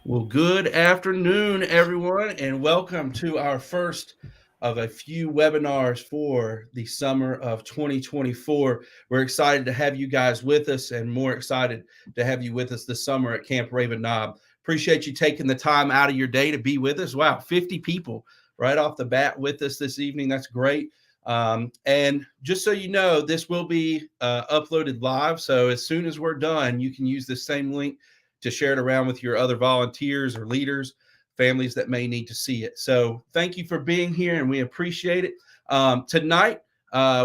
Well, good afternoon, everyone, and welcome to our first of a few webinars for the summer of 2024. We're excited to have you guys with us and more excited to have you with us this summer at Camp Raven Knob. Appreciate you taking the time out of your day to be with us. Wow, 50 people right off the bat with us this evening. That's great. And just so you know, this will be uploaded live. So as soon as we're done, you can use the same link to share it around with your other volunteers or leaders, families that may need to see it. So thank you for being here, and we appreciate it. Tonight,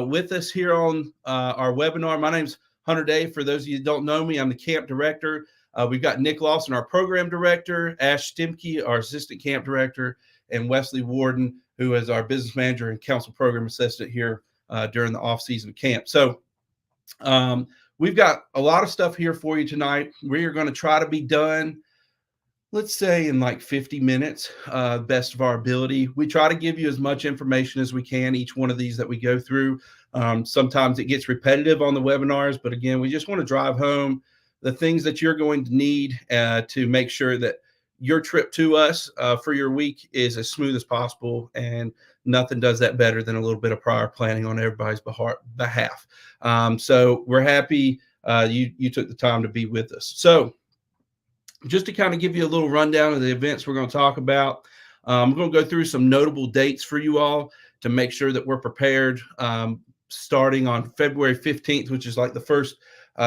with us here on our webinar, my name's Hunter Day. For those of you that don't know me, I'm the camp director. We've got Nick Lawson, our program director, Ash Stimke, our assistant camp director, and Wesley Warden, who is our business manager and council program assistant here during the off-season camp. So um, we've got a lot of stuff here for you tonight. We are going to try to be done, let's say, in like 50 minutes, best of our ability. We try to give you as much information as we can, each one of these that we go through. Sometimes it gets repetitive on the webinars, but again, we just want to drive home the things that you're going to need to make sure that your trip to us for your week is as smooth as possible. And nothing does that better than a little bit of prior planning on everybody's behalf. So we're happy you took the time to be with us. So just to kind of give you a little rundown of the events we're going to talk about, I'm going to go through some notable dates for you all to make sure that we're prepared. Starting on February 15th, which is like the first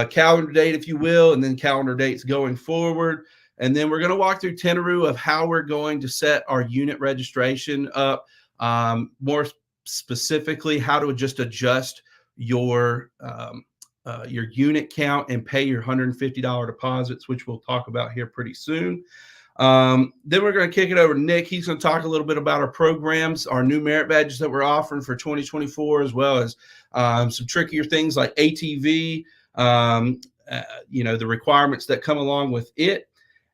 calendar date, if you will, and then calendar dates going forward. And then we're going to walk through Tinaroo of how we're going to set our unit registration up, more specifically, how to just adjust your unit count and pay your $150 deposits, which we'll talk about here pretty soon. Then we're going to kick it over to Nick. He's going to talk a little bit about our programs, our new merit badges that we're offering for 2024, as well as some trickier things like ATV, the requirements that come along with it.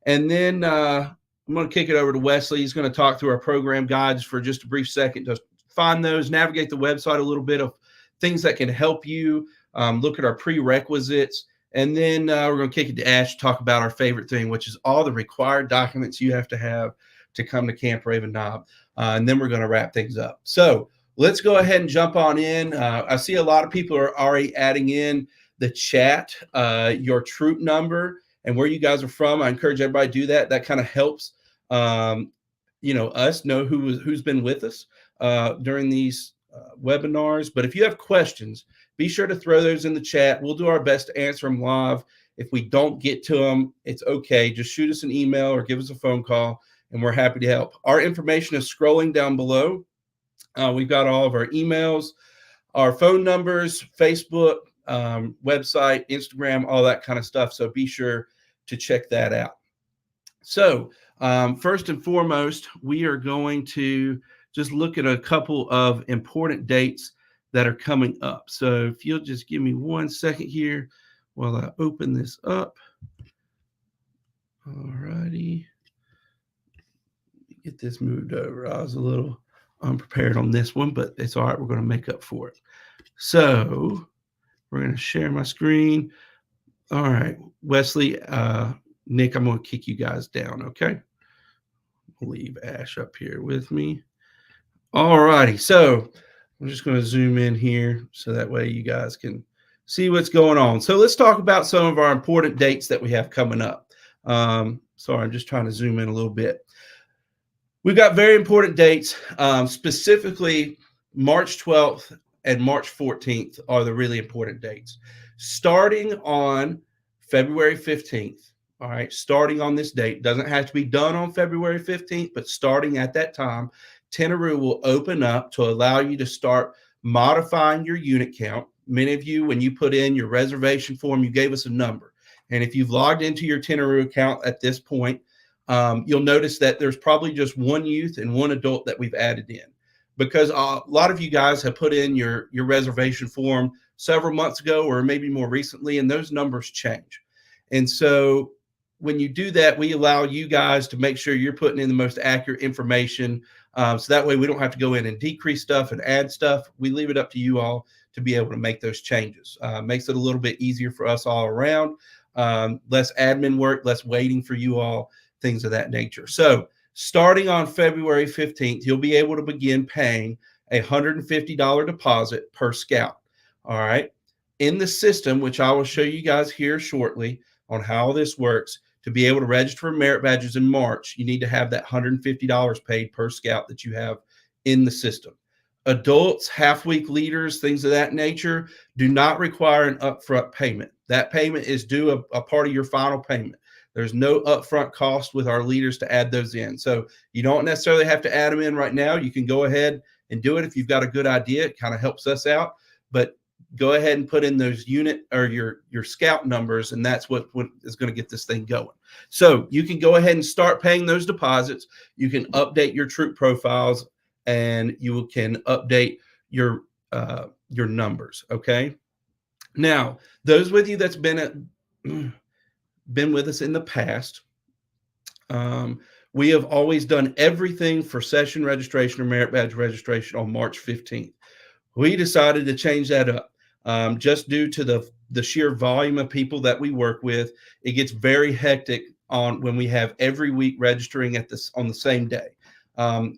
And then I'm going to kick it over to Wesley. He's going to talk through our program guides for just a brief second to find those, navigate the website a little bit of things that can help you, look at our prerequisites. And then we're going to kick it to Ash to talk about our favorite thing, which is all the required documents you have to come to Camp Raven Knob. And then we're going to wrap things up. So let's go ahead and jump on in. I see a lot of people are already adding in the chat, your troop number and where you guys are from. I encourage everybody to do that. That kind of helps, us know who's been with us during these webinars. But if you have questions, be sure to throw those in the chat. We'll do our best to answer them live. If we don't get to them, it's okay. Just shoot us an email or give us a phone call, and we're happy to help. Our information is scrolling down below. We've got all of our emails, our phone numbers, Facebook, website, Instagram, all that kind of stuff. So be sure to check that out. So first and foremost, we are going to just look at a couple of important dates that are coming up. So if you'll just give me 1 second here while I open this up. All righty. Get this moved over. I was a little unprepared on this one, but it's all right. We're going to make up for it. So we're going to share my screen. All right, Wesley, Nick, I'm going to kick you guys down, okay? I'll leave Ash up here with me. All righty, so I'm just going to zoom in here so that way you guys can see what's going on. So let's talk about some of our important dates that we have coming up. Sorry, I'm just trying to zoom in a little bit. We've got very important dates, specifically March 12th and March 14th are the really important dates. Starting on February 15th, all right, starting on this date, doesn't have to be done on February 15th, but starting at that time, Tinaroo will open up to allow you to start modifying your unit count. Many of you, when you put in your reservation form, you gave us a number. And if you've logged into your Tinaroo account at this point, you'll notice that there's probably just one youth and one adult that we've added in, because a lot of you guys have put in your reservation form several months ago or maybe more recently, and those numbers change. And so when you do that, we allow you guys to make sure you're putting in the most accurate information. So that way we don't have to go in and decrease stuff and add stuff. We leave it up to you all to be able to make those changes. Makes it a little bit easier for us all around. Less admin work, less waiting for you all things of that nature. So starting on February 15th, you'll be able to begin paying a $150 deposit per scout. All right. In the system, which I will show you guys here shortly on how this works, to be able to register for merit badges in March, you need to have that $150 paid per scout that you have in the system. Adults, half week leaders, things of that nature do not require an upfront payment. That payment is due a part of your final payment. There's no upfront cost with our leaders to add those in. So you don't necessarily have to add them in right now. You can go ahead and do it if you've got a good idea. It kind of helps us out. But go ahead and put in those unit or your scout numbers, and that's what is going to get this thing going. So you can go ahead and start paying those deposits. You can update your troop profiles, and you can update your numbers. Okay. Now, those with you that's been with us in the past, we have always done everything for session registration or merit badge registration on March 15th. We decided to change that up. Just due to the sheer volume of people that we work with. It gets very hectic on when we have every week registering on the same day.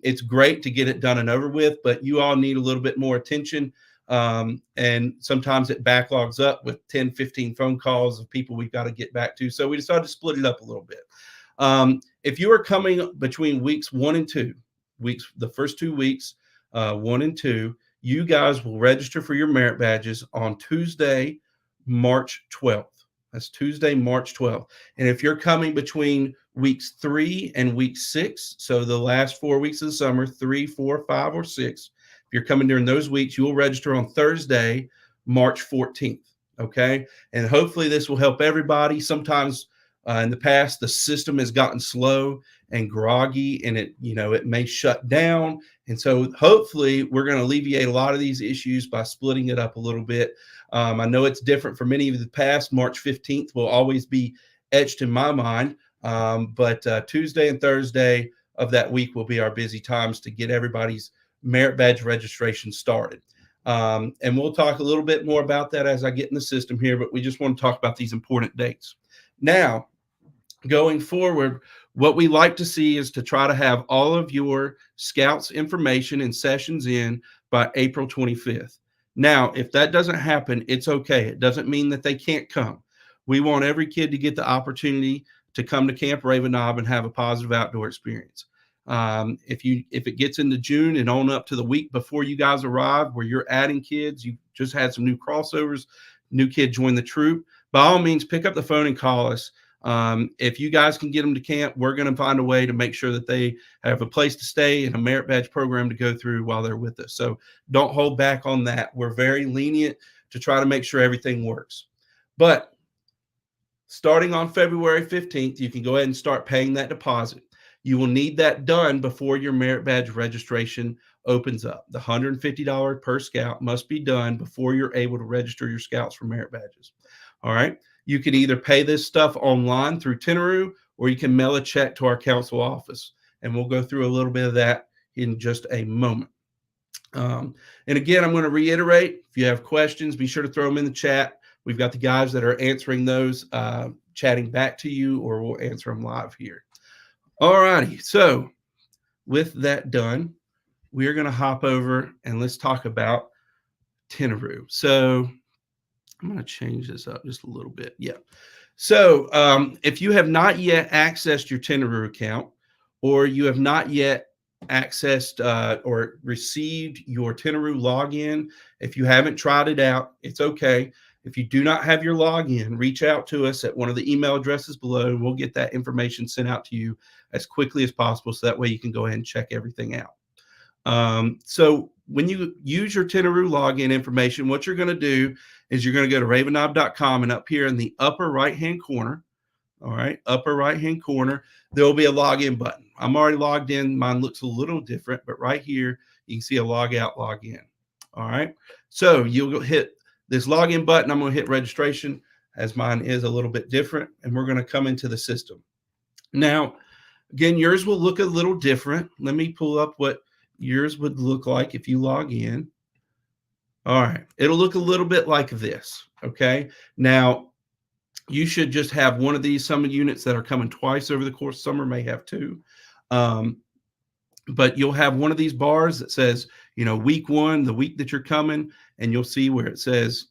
It's great to get it done and over with, but you all need a little bit more attention. And sometimes it backlogs up with 10, 15 phone calls of people we've got to get back to. So we decided to split it up a little bit. If you are coming between weeks 1 and 2, the first 2 weeks, 1 and 2, you guys will register for your merit badges on Tuesday, March 12th. That's Tuesday, March 12th. And if you're coming between weeks 3 and week 6, so the last 4 weeks of the summer, 3, 4, 5, or 6, if you're coming during those weeks, you will register on Thursday, March 14th. Okay. And hopefully this will help everybody. Sometimes in the past, the system has gotten slow and groggy, and it may shut down. And so hopefully we're going to alleviate a lot of these issues by splitting it up a little bit. I know it's different for many of the past. March 15th will always be etched in my mind. But Tuesday and Thursday of that week will be our busy times to get everybody's merit badge registration started. And we'll talk a little bit more about that as I get in the system here, but we just want to talk about these important dates. Now, going forward, what we like to see is to try to have all of your scouts information and sessions in by April 25th. Now, if that doesn't happen, it's okay. It doesn't mean that they can't come. We want every kid to get the opportunity to come to Camp Raven Knob and have a positive outdoor experience. If it gets into June and on up to the week before you guys arrive, where you're adding kids, you just had some new crossovers, new kid join the troop, by all means, pick up the phone and call us. If you guys can get them to camp, we're going to find a way to make sure that they have a place to stay and a merit badge program to go through while they're with us. So don't hold back on that. We're very lenient to try to make sure everything works. But starting on February 15th, you can go ahead and start paying that deposit. You will need that done before your merit badge registration opens up. The $150 per scout must be done before you're able to register your scouts for merit badges. All right. You can either pay this stuff online through Tinaroo, or you can mail a check to our council office. And we'll go through a little bit of that in just a moment. And again, I'm going to reiterate, if you have questions, be sure to throw them in the chat. We've got the guys that are answering those, chatting back to you, or we'll answer them live here. All righty. So with that done, we're going to hop over and let's talk about Tinaroo. So I'm going to change this up just a little bit. Yeah. So if you have not yet accessed your Tinaroo account, or you have not yet accessed or received your Tinaroo login, if you haven't tried it out, it's okay. If you do not have your login, reach out to us at one of the email addresses below, and we'll get that information sent out to you as quickly as possible, so that way you can go ahead and check everything out. So when you use your Tinaroo login information, what you're going to do is you're going to go to ravennob.com, and up here in the upper right-hand corner, all right, upper right-hand corner, there will be a login button. I'm already logged in. Mine looks a little different, but right here, you can see a log out, log in. All right. So you'll hit this login button. I'm going to hit registration, as mine is a little bit different, and we're going to come into the system. Now, again, yours will look a little different. Let me pull up what yours would look like if you log in. All right. It'll look a little bit like this. Okay. Now, you should just have one of these. Some units that are coming twice over the course of summer may have two. Um, but you'll have one of these bars that says, week one, the week that you're coming, and you'll see where it says,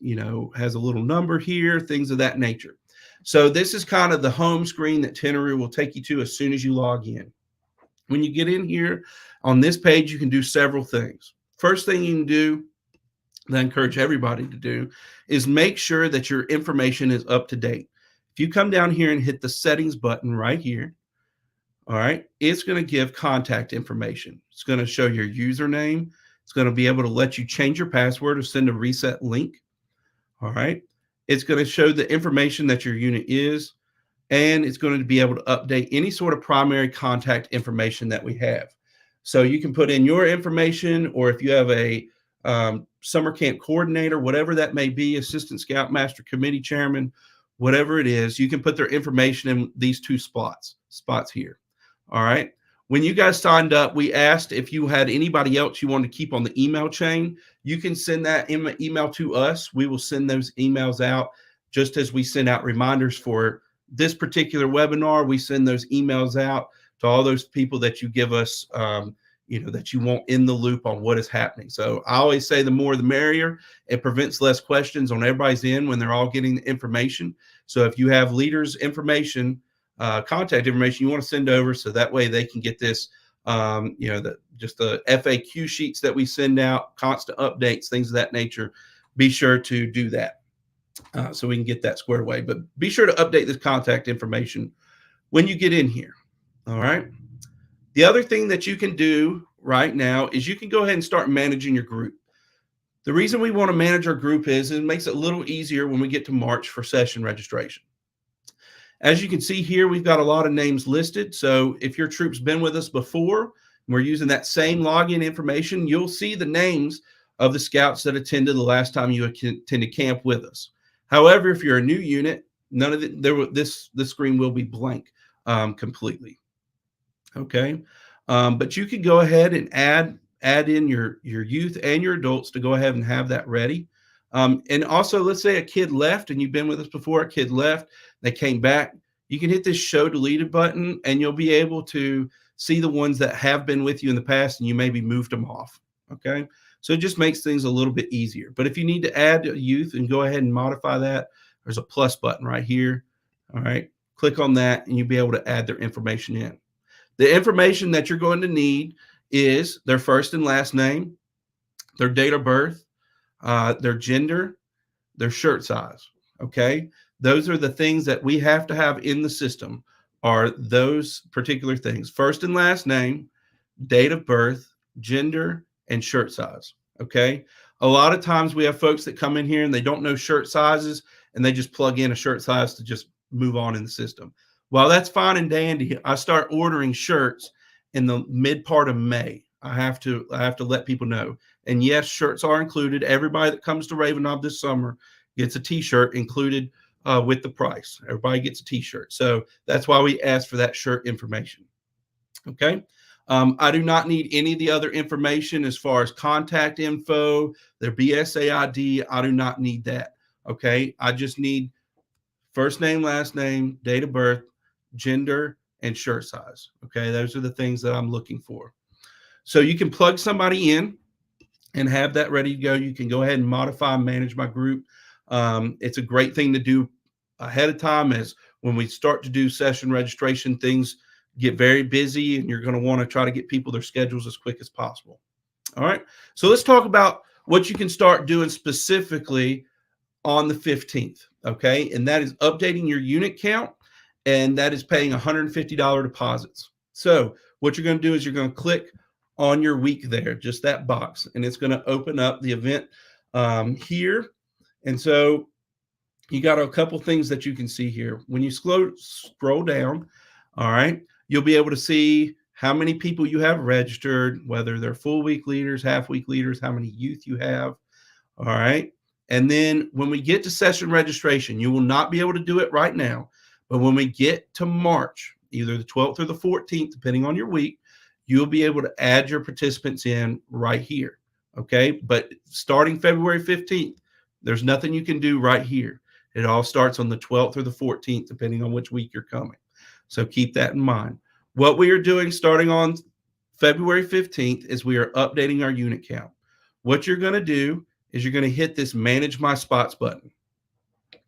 has a little number here, things of that nature. So this is kind of the home screen that Tinaroo will take you to as soon as you log in. When you get in here on this page, you can do several things. First thing you can do that I encourage everybody to do is make sure that your information is up to date. If you come down here and hit the settings button right here, all right, it's going to give contact information. It's going to show your username. It's going to be able to let you change your password or send a reset link. All right. It's going to show the information that your unit is, and it's going to be able to update any sort of primary contact information that we have. So you can put in your information, or if you have a summer camp coordinator, whatever that may be, assistant scoutmaster, committee chairman, whatever it is, you can put their information in these two spots here. All right. When you guys signed up, we asked if you had anybody else you wanted to keep on the email chain. You can send that email to us. We will send those emails out just as we send out reminders for this particular webinar. We send those emails out to all those people that you give us, that you want in the loop on what is happening. So I always say the more the merrier. It prevents less questions on everybody's end when they're all getting the information. So if you have leaders' information, contact information you want to send over, so that way they can get this, just the FAQ sheets that we send out, constant updates, things of that nature. Be sure to do that so we can get that squared away. But be sure to update this contact information when you get in here. All right. The other thing that you can do right now is you can go ahead and start managing your group. The reason we want to manage our group is it makes it a little easier when we get to March for session registration. As you can see here, we've got a lot of names listed. So if your troop's been with us before, we're using that same login information, you'll see the names of the scouts that attended the last time you attended camp with us. However, if you're a new unit, none of this screen will be blank completely. Okay, but you can go ahead and add in your youth and your adults to go ahead and have that ready. And also, let's say a kid left and you've been with us before, a kid left, they came back. You can hit this show deleted button and you'll be able to see the ones that have been with you in the past and you maybe moved them off. Okay. So it just makes things a little bit easier. But if you need to add a youth and go ahead and modify that, there's a plus button right here. All right. Click on that and you'll be able to add their information in. The information that you're going to need is their first and last name, their date of birth, their gender, their shirt size. Okay. Those are the things that we have to have in the system, are those particular things: first and last name, date of birth, gender, and shirt size. Okay. A lot of times we have folks that come in here and they don't know shirt sizes and they just plug in a shirt size to just move on in the system. While that's fine and dandy, I start ordering shirts in the mid part of May. I have to let people know. And yes, shirts are included. Everybody that comes to Raven Knob this summer gets a t-shirt included with the price. Everybody gets a t-shirt. So that's why we ask for that shirt information. Okay. I do not need any of the other information as far as contact info, their BSA ID. I do not need that. Okay. I just need first name, last name, date of birth, gender, and shirt size. Okay. Those are the things that I'm looking for. So you can plug somebody in and have that ready to go. You can go ahead and modify and manage my group. It's a great thing to do ahead of time, as when we start to do session registration, things get very busy and you're going to want to try to get people their schedules as quick as possible. All right. So let's talk about what you can start doing specifically on the 15th. Okay. And that is updating your unit count, and that is paying $150 deposits. So what you're going to do is you're going to click on your week there, just that box, and it's going to open up the event here. And so you got a couple things that you can see here. When you scroll down, all right, you'll be able to see how many people you have registered, whether they're full week leaders, half week leaders, how many youth you have. All right. And then when we get to session registration, you will not be able to do it right now, but when we get to March, either the 12th or the 14th, depending on your week, you'll be able to add your participants in right here. Okay. But starting February 15th, there's nothing you can do right here. It all starts on the 12th or the 14th, depending on which week you're coming. So keep that in mind. What we are doing starting on February 15th is we are updating our unit count. What you're going to do is you're going to hit this Manage My Spots button.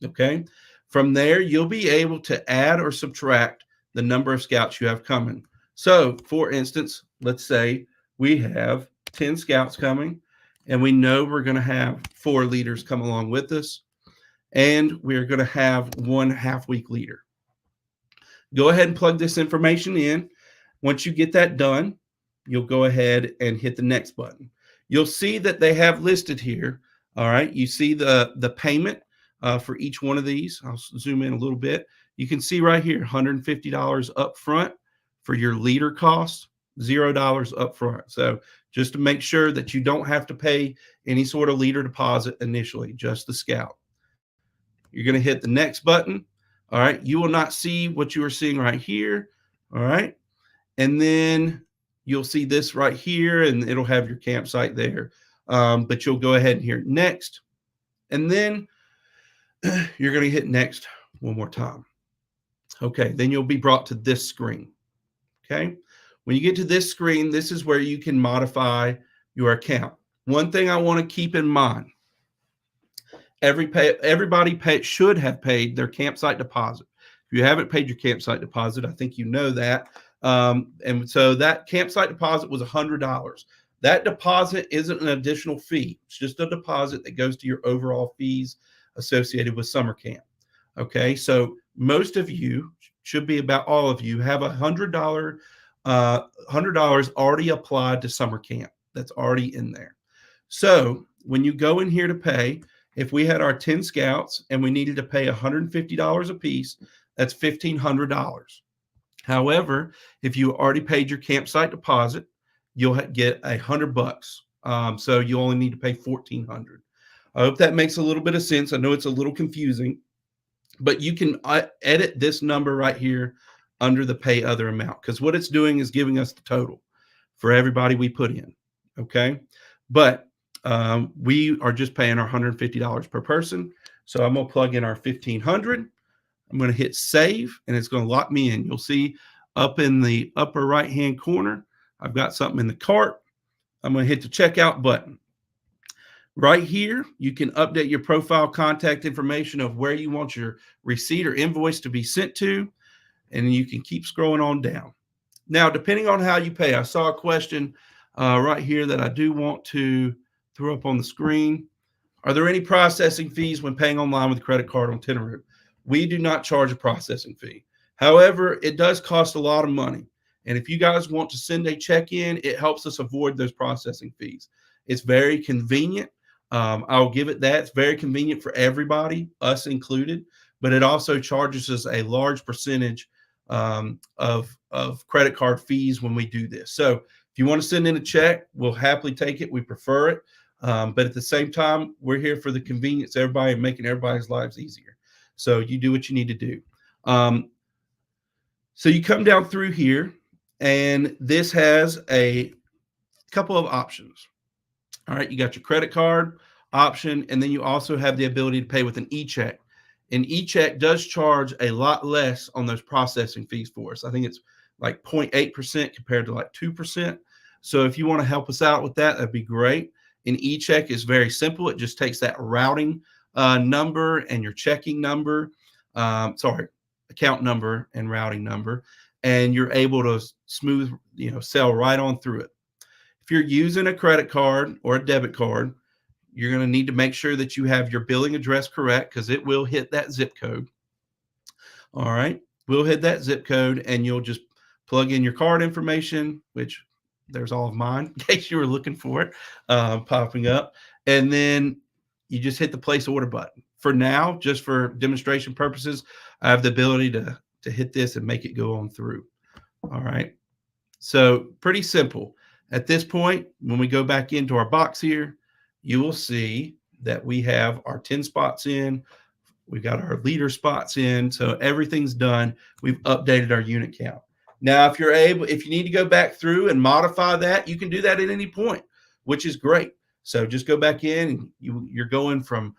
Okay. From there, you'll be able to add or subtract the number of scouts you have coming. So, for instance, let's say we have 10 scouts coming, and we know we're going to have 4 leaders come along with us, and we're going to have 1 half-week leader. Go ahead and plug this information in. Once you get that done, you'll go ahead and hit the next button. You'll see that they have listed here. All right. You see the payment for each one of these. I'll zoom in a little bit. You can see right here, $150 up front for your leader cost, $0 up front. So just to make sure that you don't have to pay any sort of leader deposit initially, just the scout. You're going to hit the next button. All right. You will not see what you are seeing right here. All right. And then you'll see this right here, and it'll have your campsite there. But you'll go ahead and hit next. And then you're going to hit next one more time. Okay. Then you'll be brought to this screen. Okay. When you get to this screen, this is where you can modify your account. One thing I want to keep in mind, everybody should have paid their campsite deposit. If you haven't paid your campsite deposit, I think you know that. And so that campsite deposit was $100. That deposit isn't an additional fee. It's just a deposit that goes to your overall fees associated with summer camp. Okay, so most of you, should be about all of you, have $100 already applied to summer camp. That's already in there. So when you go in here to pay, if we had our 10 scouts and we needed to pay $150 a piece, that's $1,500. However, if you already paid your campsite deposit, you'll get $100. So you only need to pay $1,400. I hope that makes a little bit of sense. I know it's a little confusing, but you can edit this number right here under the pay other amount, because what it's doing is giving us the total for everybody we put in. Okay. But we are just paying our $150 per person. So I'm going to plug in our $1,500. I'm going to hit save, and it's going to lock me in. You'll see up in the upper right-hand corner, I've got something in the cart. I'm going to hit the checkout button. Right here, you can update your profile contact information of where you want your receipt or invoice to be sent to, and you can keep scrolling on down. Now, depending on how you pay, I saw a question right here that I do want to throw up on the screen. Are there any processing fees when paying online with a credit card on Tinaroo? We do not charge a processing fee. However, it does cost a lot of money. And if you guys want to send a check in, it helps us avoid those processing fees. It's very convenient. I'll give it that. It's very convenient for everybody, us included, but it also charges us a large percentage of credit card fees when we do this. So if you want to send in a check, we'll happily take it. We prefer it. But at the same time, we're here for the convenience of everybody and making everybody's lives easier. So you do what you need to do. So you come down through here, and this has a couple of options. All right, you got your credit card option, and then you also have the ability to pay with an e-check. An e-check does charge a lot less on those processing fees for us. I think it's like 0.8% compared to like 2%. So if you want to help us out with that, that'd be great. An e-check is very simple. It just takes that routing number and your checking number, account number and routing number, and you're able to smooth, sell right on through it. If you're using a credit card or a debit card, you're going to need to make sure that you have your billing address correct, because it will hit that zip code. All right. We'll hit that zip code, and you'll just plug in your card information, which there's all of mine in case you were looking for it popping up. And then you just hit the place order button. For now, just for demonstration purposes, I have the ability to hit this and make it go on through. All right. So pretty simple. At this point, when we go back into our box here, you will see that we have our 10 spots in. We've got our leader spots in. So everything's done. We've updated our unit count. Now, if you need to go back through and modify that, you can do that at any point, which is great. So just go back in, and you're going from,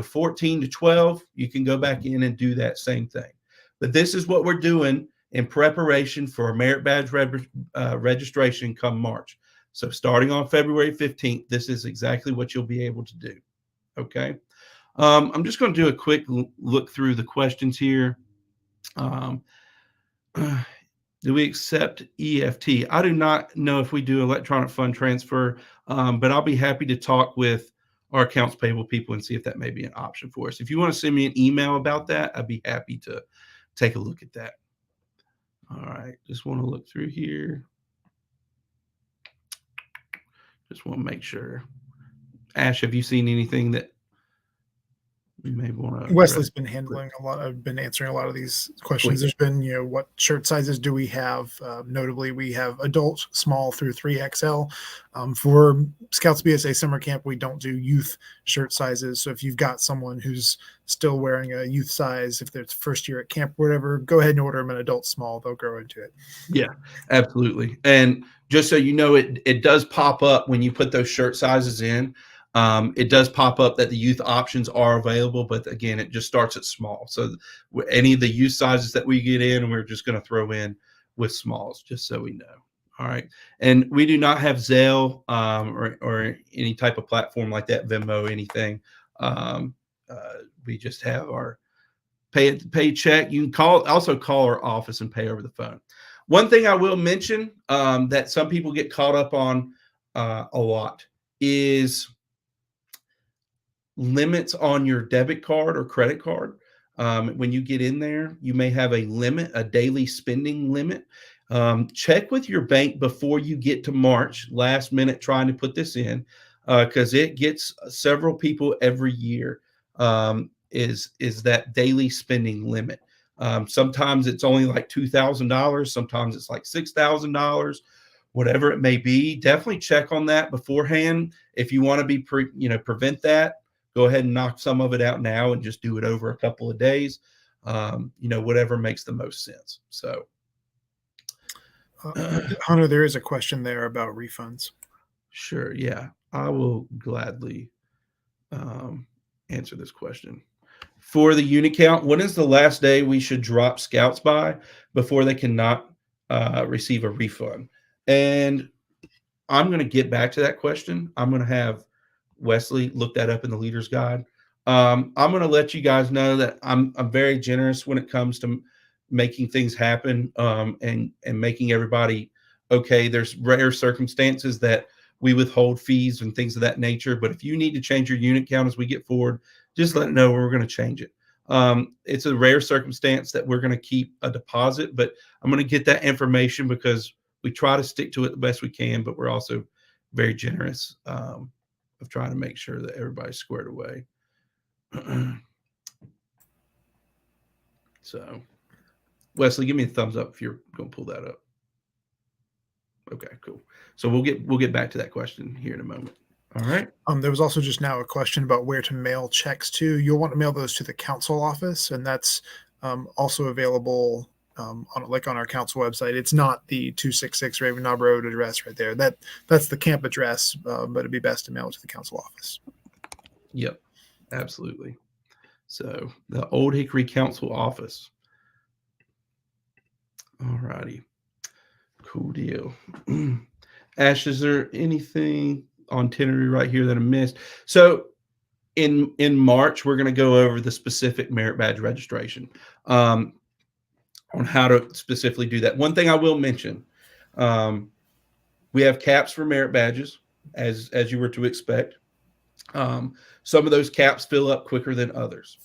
14 to 12, you can go back in and do that same thing. But this is what we're doing in preparation for a merit badge registration come March. So starting on February 15th, this is exactly what you'll be able to do. Okay. I'm just going to do a quick look through the questions here. Um, do we accept EFT? I do not know if we do electronic fund transfer, but I'll be happy to talk with our accounts payable people and see if that may be an option for us. If you want to send me an email about that, I'd be happy to take a look at that. All right, just want to look through here. Just want to make sure. Ash, have you seen anything that you may want to? Wesley's been handling a lot. I've been answering a lot of these questions. There's been, what shirt sizes do we have? Notably, we have adult, small through 3XL. For Scouts BSA summer camp, we don't do youth shirt sizes. So if you've got someone who's still wearing a youth size, if they're first year at camp, or whatever, go ahead and order them an adult small. They'll grow into it. Yeah, absolutely. And just so you know, it does pop up when you put those shirt sizes in. It does pop up that the youth options are available, but again, it just starts at small. So any of the youth sizes that we get in, we're just going to throw in with smalls, just so we know. All right. And we do not have Zelle or any type of platform like that, Venmo, anything. We just have our pay check. You can also call our office and pay over the phone. One thing I will mention that some people get caught up on a lot is limits on your debit card or credit card. When you get in there, you may have a limit, a daily spending limit. Check with your bank before you get to March, last minute trying to put this in, because it gets several people every year. Is that daily spending limit? Sometimes it's only like $2,000. Sometimes it's like $6,000. Whatever it may be, definitely check on that beforehand. If you want to be prevent that, go ahead and knock some of it out now and just do it over a couple of days. Whatever makes the most sense. So, Hunter, there is a question there about refunds. Sure. Yeah, I will gladly answer this question. For the unit count, when is the last day we should drop scouts by before they cannot receive a refund? And I'm going to get back to that question. I'm going to have Wesley look that up in the leader's guide. I'm going to let you guys know that I'm very generous when it comes to making things happen and making everybody okay. There's rare circumstances that we withhold fees and things of that nature. But if you need to change your unit count as we get forward, just let it know we're going to change it. It's a rare circumstance that we're going to keep a deposit, but I'm going to get that information because we try to stick to it the best we can, but we're also very generous of trying to make sure that everybody's squared away. So, Wesley, give me a thumbs up if you're going to pull that up. Okay, cool. So we'll get back to that question here in a moment. All right. There was also just now a question about where to mail checks to. You'll want to mail those to the council office, and that's also available on our council website. It's not the 266 Raven Knob Road address right there. That's the camp address, but it'd be best to mail it to the council office. Yep, absolutely. So the Old Hickory Council office. All righty. Cool deal. Ash, is there anything on Tinaroo right here that I missed? So in March, we're going to go over the specific merit badge registration on how to specifically do that. One thing I will mention, we have caps for merit badges, as you were to expect. Some of those caps fill up quicker than others.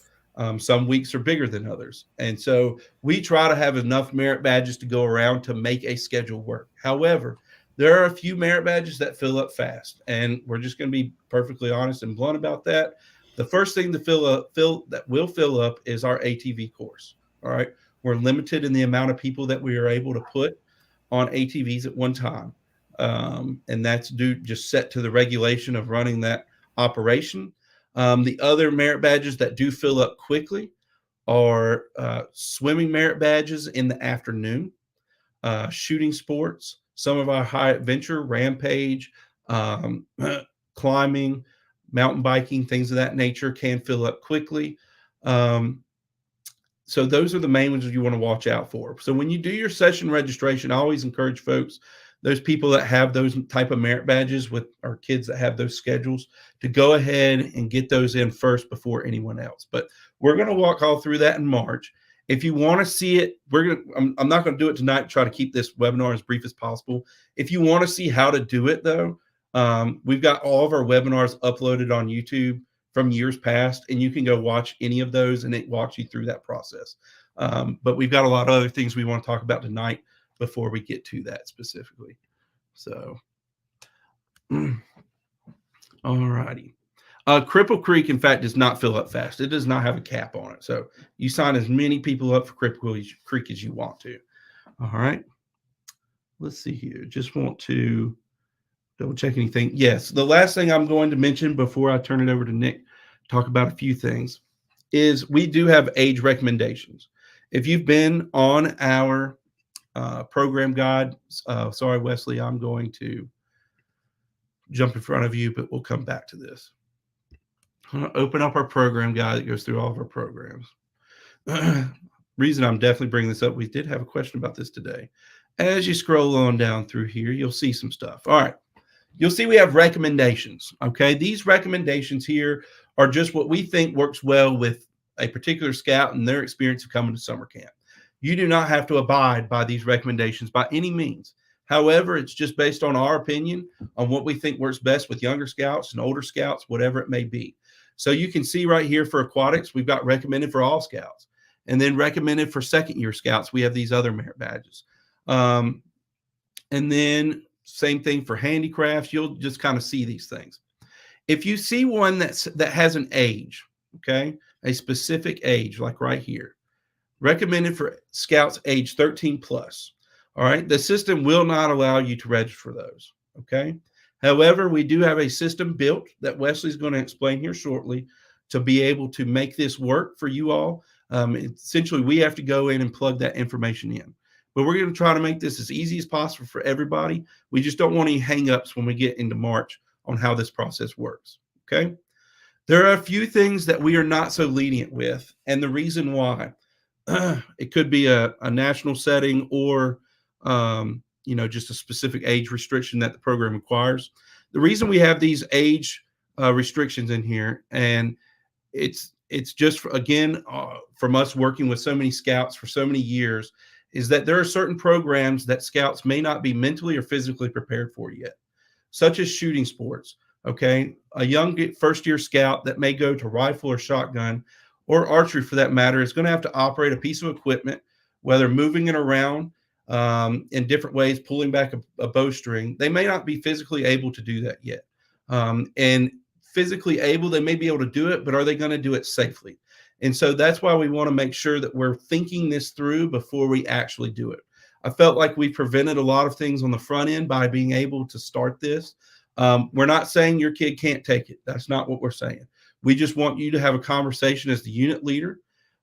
Some weeks are bigger than others. And so we try to have enough merit badges to go around to make a schedule work. However, there are a few merit badges that fill up fast, and we're just going to be perfectly honest and blunt about that. The first thing to fill up is our ATV course. All right. We're limited in the amount of people that we are able to put on ATVs at one time. And that's just set to the regulation of running that operation. The other merit badges that do fill up quickly are swimming merit badges in the afternoon, shooting sports, some of our high adventure, rampage, climbing, mountain biking, things of that nature can fill up quickly. Um, so those are the main ones you want to watch out for. So when you do your session registration, I always encourage folks, those people that have those type of merit badges with our kids that have those schedules, to go ahead and get those in first before anyone else. But we're going to walk all through that in March. If you want to see it, I'm not going to do it tonight. Try to keep this webinar as brief as possible. If you want to see how to do it, though, we've got all of our webinars uploaded on YouTube from years past, and you can go watch any of those, and it walks you through that process. But we've got a lot of other things we want to talk about tonight before we get to that specifically. So, all righty. Cripple Creek, in fact, does not fill up fast. It does not have a cap on it. So you sign as many people up for Cripple Creek as you want to. All right. Let's see here. Just want to double check anything. Yes. The last thing I'm going to mention before I turn it over to Nick, talk about a few things, is we do have age recommendations. If you've been on our program guide, sorry, Wesley, I'm going to jump in front of you, but we'll come back to this. I'm going to open up our program guide that goes through all of our programs. Reason I'm definitely bringing this up, we did have a question about this today. As you scroll on down through here, you'll see some stuff. All right. You'll see we have recommendations. Okay. These recommendations here are just what we think works well with a particular scout and their experience of coming to summer camp. You do not have to abide by these recommendations by any means. However, it's just based on our opinion on what we think works best with younger scouts and older scouts, whatever it may be. So you can see right here for aquatics, we've got recommended for all scouts, and then recommended for second year scouts. We have these other merit badges. And then same thing for handicrafts. You'll just kind of see these things. If you see one that has an age, okay, a specific age, like right here, recommended for scouts age 13 plus. All right. The system will not allow you to register for those. Okay. However, we do have a system built that Wesley's going to explain here shortly to be able to make this work for you all. Essentially, we have to go in and plug that information in. But we're going to try to make this as easy as possible for everybody. We just don't want any hangups when we get into March on how this process works. Okay. There are a few things that we are not so lenient with, and the reason why, it could be a national setting or just a specific age restriction that the program requires. The reason we have these age restrictions in here, and it's just from us working with so many scouts for so many years, is that there are certain programs that scouts may not be mentally or physically prepared for yet, such as shooting sports. Okay, a young first year scout that may go to rifle or shotgun or archery for that matter is going to have to operate a piece of equipment, whether moving it around in different ways, pulling back a bowstring. They may not be physically able to do that yet. And physically able, they may be able to do it, but are they going to do it safely? And so that's why we want to make sure that we're thinking this through before we actually do it. I felt like we prevented a lot of things on the front end by being able to start this. We're not saying your kid can't take it. That's not what we're saying. We just want you to have a conversation as the unit leader.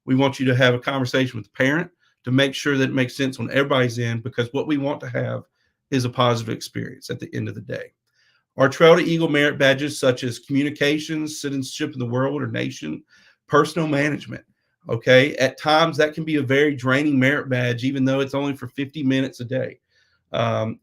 We want you to have a conversation with the parent to make sure that it makes sense on everybody's end, because what we want to have is a positive experience at the end of the day. Our Trail to Eagle merit badges, such as communications, citizenship in the world or nation, personal management. Okay. At times that can be a very draining merit badge, even though it's only for 50 minutes a day.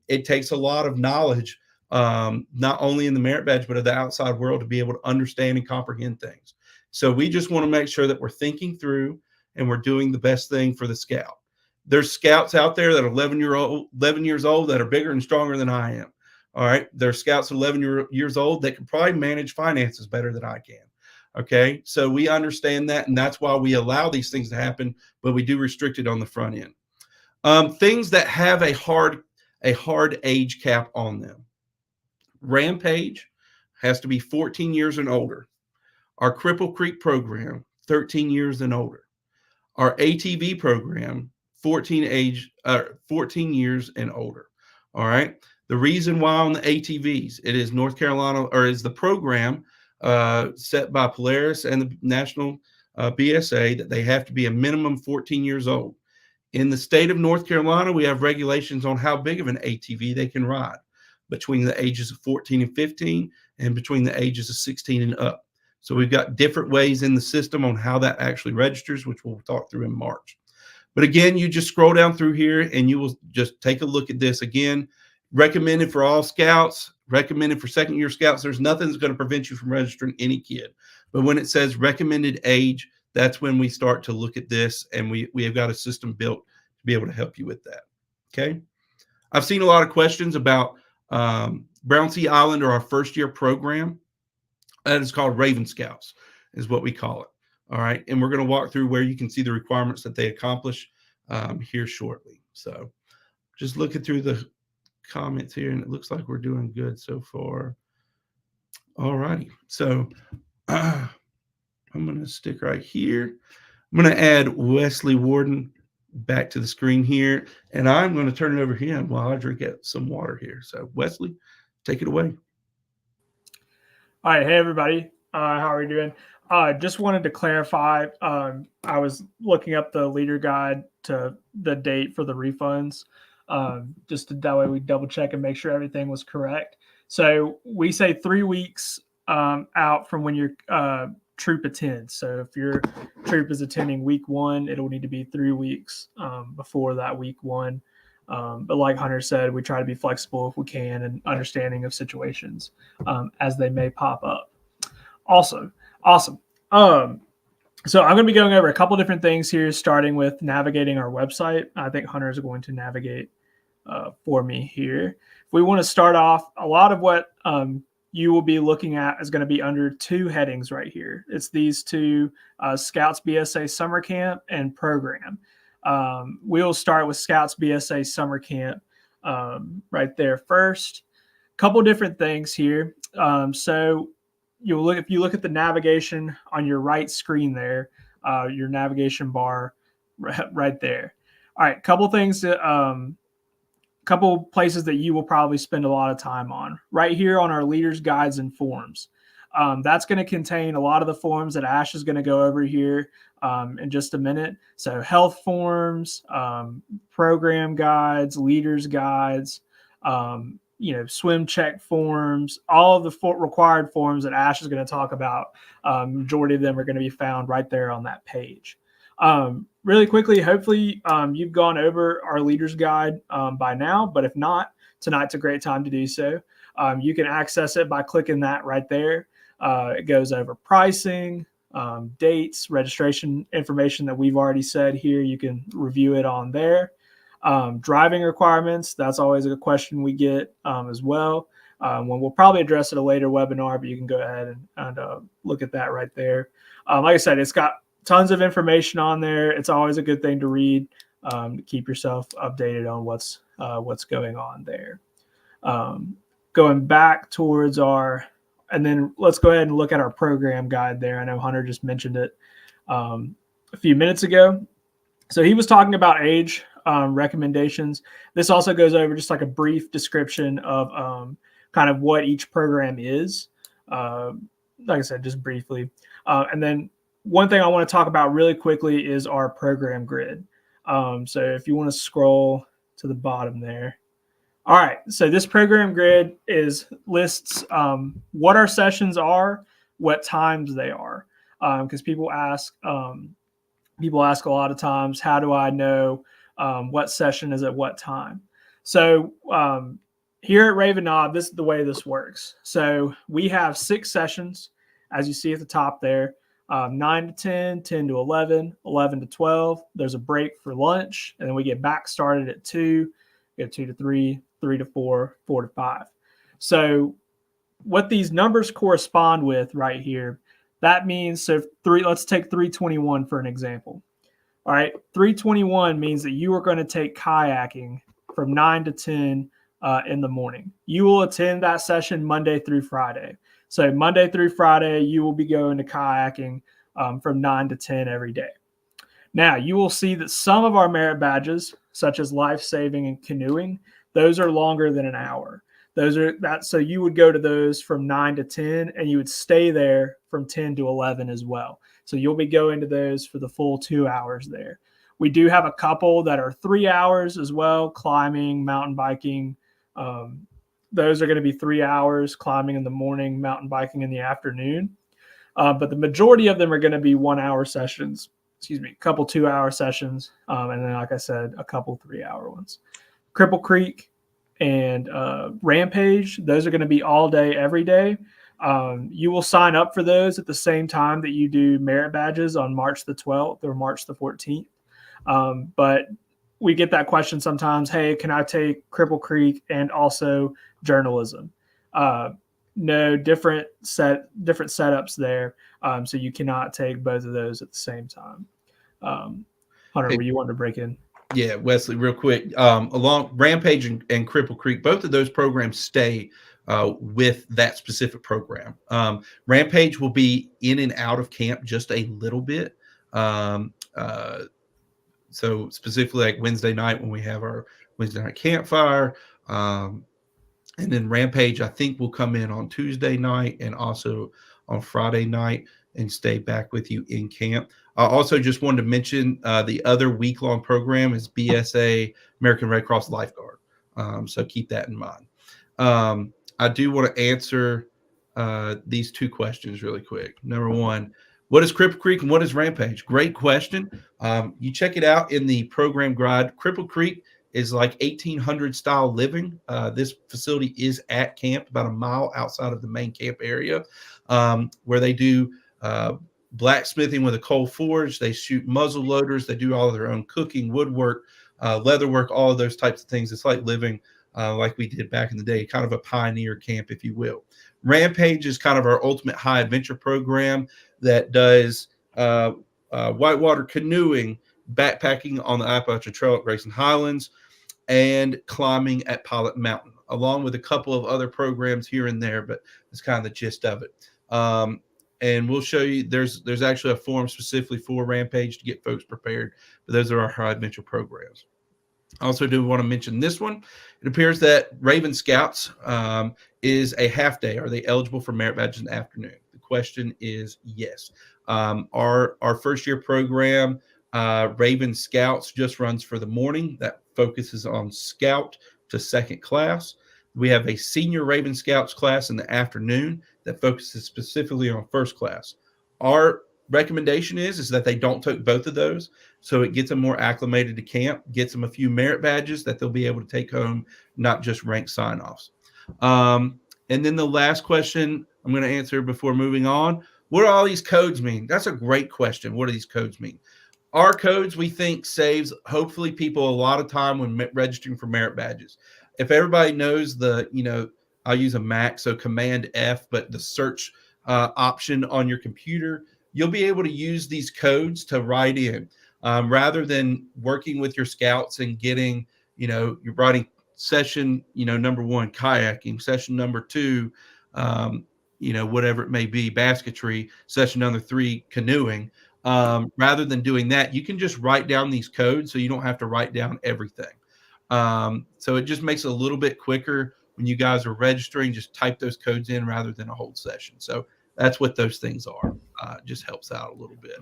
It takes a lot of knowledge, not only in the merit badge, but of the outside world to be able to understand and comprehend things. So we just want to make sure that we're thinking through and we're doing the best thing for the scout. There's scouts out there that are 11 years old that are bigger and stronger than I am. All right. There's scouts 11 years old that can probably manage finances better than I can. Okay. So we understand that. And that's why we allow these things to happen, but we do restrict it on the front end. Things that have a hard age cap on them. Rampage has to be 14 years and older. Our Cripple Creek program, 13 years and older. Our ATV program, 14 years and older. All right. The reason why on the ATVs, it is North Carolina, or is the program set by Polaris and the National BSA that they have to be a minimum 14 years old. In the state of North Carolina, we have regulations on how big of an ATV they can ride. between the ages of 14 and 15 and between the ages of 16 and up. So we've got different ways in the system on how that actually registers, which we'll talk through in March. But again, you just scroll down through here and you will just take a look at this. Again, recommended for all scouts, recommended for second year scouts. There's nothing that's going to prevent you from registering any kid. But when it says recommended age, that's when we start to look at this, and we have got a system built to be able to help you with that. Okay. I've seen a lot of questions about Brown Sea Island or our first year program. That is called Raven Scouts, is what we call it. All right. And we're going to walk through where you can see the requirements that they accomplish here shortly. So just looking through the comments here, and it looks like we're doing good so far. All righty. So I'm going to stick right here. I'm going to add Wesley Warden back to the screen here, and I'm going to turn it over to him while I drink some water here. So Wesley, take it away. All right. Hey, everybody. How are you doing? Just wanted to clarify. I was looking up the leader guide to the date for the refunds, just that way we double check and make sure everything was correct. So we say 3 weeks out from when your troop attends. So if your troop is attending week 1, it'll need to be 3 weeks before that week 1. But like Hunter said, we try to be flexible if we can and understanding of situations as they may pop up. Awesome. So I'm going to be going over a couple different things here, starting with navigating our website. I think Hunter is going to navigate for me here. If we want to start off, a lot of what you will be looking at is going to be under 2 headings right here. It's these 2, Scouts BSA Summer Camp and Program. We'll start with Scouts BSA Summer Camp right there first. Couple different things here. So if you look at the navigation on your right screen there, your navigation bar right there. All right, couple places that you will probably spend a lot of time on. Right here on our leaders guides and forms. That's going to contain a lot of the forms that Ash is going to go over here in just a minute. So health forms, program guides, leaders guides, swim check forms, all of the required forms that Ash is going to talk about. Majority of them are going to be found right there on that page. Really quickly, hopefully you've gone over our leaders guide by now, but if not, tonight's a great time to do so. You can access it by clicking that right there. It goes over pricing, dates, registration information that we've already said here. You can review it on there. Driving requirements, that's always a question we get as well. When we'll probably address it a later webinar, but you can go ahead and look at that right there. Like I said, it's got tons of information on there. It's always a good thing to read to keep yourself updated on what's going on there. Going back towards and then let's go ahead and look at our program guide there. I know Hunter just mentioned it a few minutes ago. So he was talking about age recommendations. This also goes over just like a brief description of kind of what each program is. Like I said, just briefly. And then one thing I want to talk about really quickly is our program grid. So if you want to scroll to the bottom there. All right. So this program grid lists what our sessions are, what times they are. Because people ask a lot of times, how do I know what session is at what time? So here at Raven Knob, this is the way this works. So we have 6 sessions, as you see at the top there. 9 to 10, 10 to 11, 11 to 12. There's a break for lunch, and then we get back started at 2, get 2 to 3, 3 to 4, 4 to 5. So what these numbers correspond with right here, that means, so let's take 321 for an example. All right, 321 means that you are going to take kayaking from 9 to 10 in the morning. You will attend that session Monday through Friday. So Monday through Friday, you will be going to kayaking from 9 to 10 every day. Now, you will see that some of our merit badges, such as life-saving and canoeing, those are longer than an hour. So you would go to those from 9 to 10, and you would stay there from 10 to 11 as well. So you'll be going to those for the full 2 hours there. We do have a couple that are 3 hours as well, climbing, mountain biking, those are going to be 3 hours, climbing in the morning, mountain biking in the afternoon. But the majority of them are going to be 1 hour sessions, a couple 2 hour sessions. And then, like I said, a couple 3 hour ones. Cripple Creek and Rampage, those are going to be all day, every day. You will sign up for those at the same time that you do merit badges on March the 12th or March the 14th. But we get that question sometimes, hey, can I take Cripple Creek and also journalism? No, different setups there. So you cannot take both of those at the same time. Hunter, were you wanting to break in? Yeah, Wesley, real quick. Along Rampage and Cripple Creek, both of those programs stay with that specific program. Rampage will be in and out of camp just a little bit. So specifically like Wednesday night when we have our Wednesday night campfire. And then Rampage, I think, will come in on Tuesday night and also on Friday night and stay back with you in camp. I also just wanted to mention the other week-long program is BSA, American Red Cross Lifeguard. So keep that in mind. I do want to answer these two questions really quick. Number one, what is Cripple Creek and what is Rampage? Great question. You check it out in the program guide. Cripple Creek is like 1800 style living. This facility is at camp about a mile outside of the main camp area, where they do blacksmithing with a coal forge. They shoot muzzle loaders. They do all of their own cooking, woodwork, leather work, all of those types of things. It's like living like we did back in the day, kind of a pioneer camp, if you will. Rampage is kind of our ultimate high adventure program that does whitewater canoeing, backpacking on the Appalachian Trail at Grayson Highlands, and climbing at Pilot Mountain, along with a couple of other programs here and there, but it's kind of the gist of it. And we'll show you, there's actually a forum specifically for Rampage to get folks prepared, but those are our high adventure programs. I also do want to mention this one. It appears that Raven Scouts is a half day. Are they eligible for merit badges in the afternoon? The question is yes. Our first year program, Raven Scouts, just runs for the morning. That focuses on Scout to second class. We have a senior Raven Scouts class in the afternoon that focuses specifically on first class. Our recommendation is that they don't take both of those, so it gets them more acclimated to camp, gets them a few merit badges that they'll be able to take home, not just rank sign-offs. And then the last question I'm going to answer before moving on, what do all these codes mean? That's a great question. What do these codes mean? Our codes, we think, saves hopefully people a lot of time when registering for merit badges. If everybody knows I'll use a Mac, so Command F, but the search option on your computer, you'll be able to use these codes to write in rather than working with your scouts and getting, you're writing session, number 1, kayaking, session number 2, whatever it may be, basketry, session number 3, canoeing. Rather than doing that, you can just write down these codes so you don't have to write down everything. So it just makes it a little bit quicker when you guys are registering. Just type those codes in rather than a whole session. So that's what those things are. It just helps out a little bit.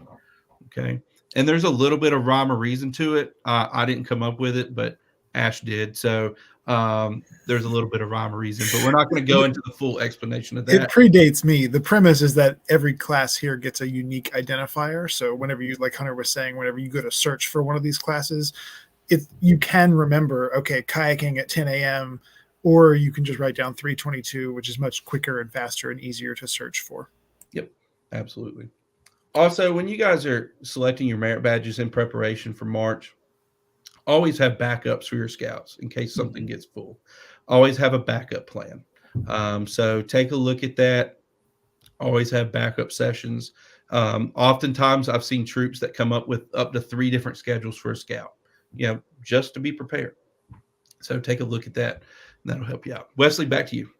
Okay. And there's a little bit of rhyme or reason to it. I didn't come up with it, but Ash did. So there's a little bit of rhyme or reason, but we're not going to go into the full explanation of that. It predates me. The premise is that every class here gets a unique identifier. So whenever you, like Hunter was saying, whenever you go to search for one of these classes, you can remember, okay, kayaking at 10 a.m., or you can just write down 322, which is much quicker and faster and easier to search for. Yep, absolutely. Also, when you guys are selecting your merit badges in preparation for March, always have backups for your scouts in case something gets full. Always have a backup plan. So take a look at that. Always have backup sessions. Oftentimes, I've seen troops that come up with up to 3 different schedules for a scout, just to be prepared. So take a look at that. And that'll help you out. Wesley, back to you.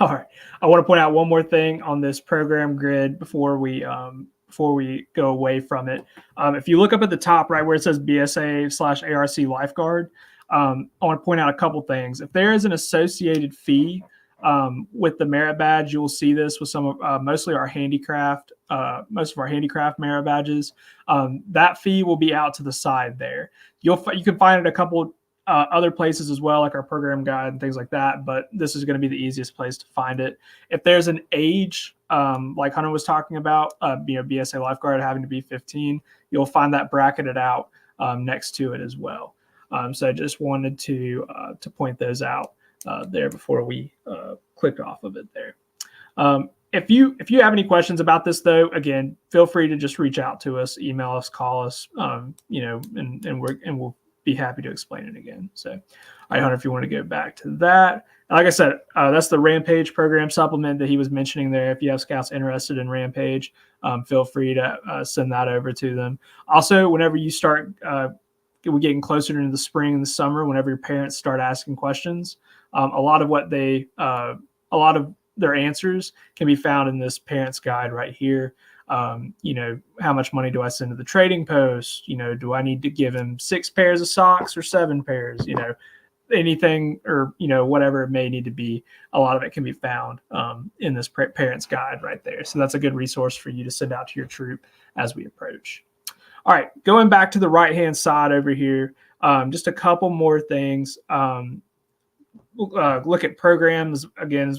All right. I want to point out one more thing on this program grid before we go away from it. If you look up at the top, right where it says BSA/ARC Lifeguard, I want to point out a couple things. If there is an associated fee with the merit badge, you will see this with some of most of our handicraft merit badges. That fee will be out to the side there. You can find it a couple other places as well, like our program guide and things like that, but this is going to be the easiest place to find it. If there's an age, like Hunter was talking about, BSA lifeguard having to be 15, you'll find that bracketed out next to it as well. So I just wanted to point those out there before we clicked off of it there. If you have any questions about this, though, again, feel free to just reach out to us, email us, call us, and we'll be happy to explain it again. So, all right, Hunter, if you want to go back to that. Like I said, that's the Rampage program supplement that he was mentioning there. If you have scouts interested in Rampage, feel free to send that over to them. Also, whenever you start we're getting closer into the spring and the summer, whenever your parents start asking questions, a lot of their answers can be found in this parent's guide right here. How much money do I send to the trading post? Do I need to give him 6 pairs of socks or 7 pairs? Anything or, whatever it may need to be. A lot of it can be found in this parent's guide right there. So that's a good resource for you to send out to your troop as we approach. All right, going back to the right-hand side over here, just a couple more things. We'll look at programs, again,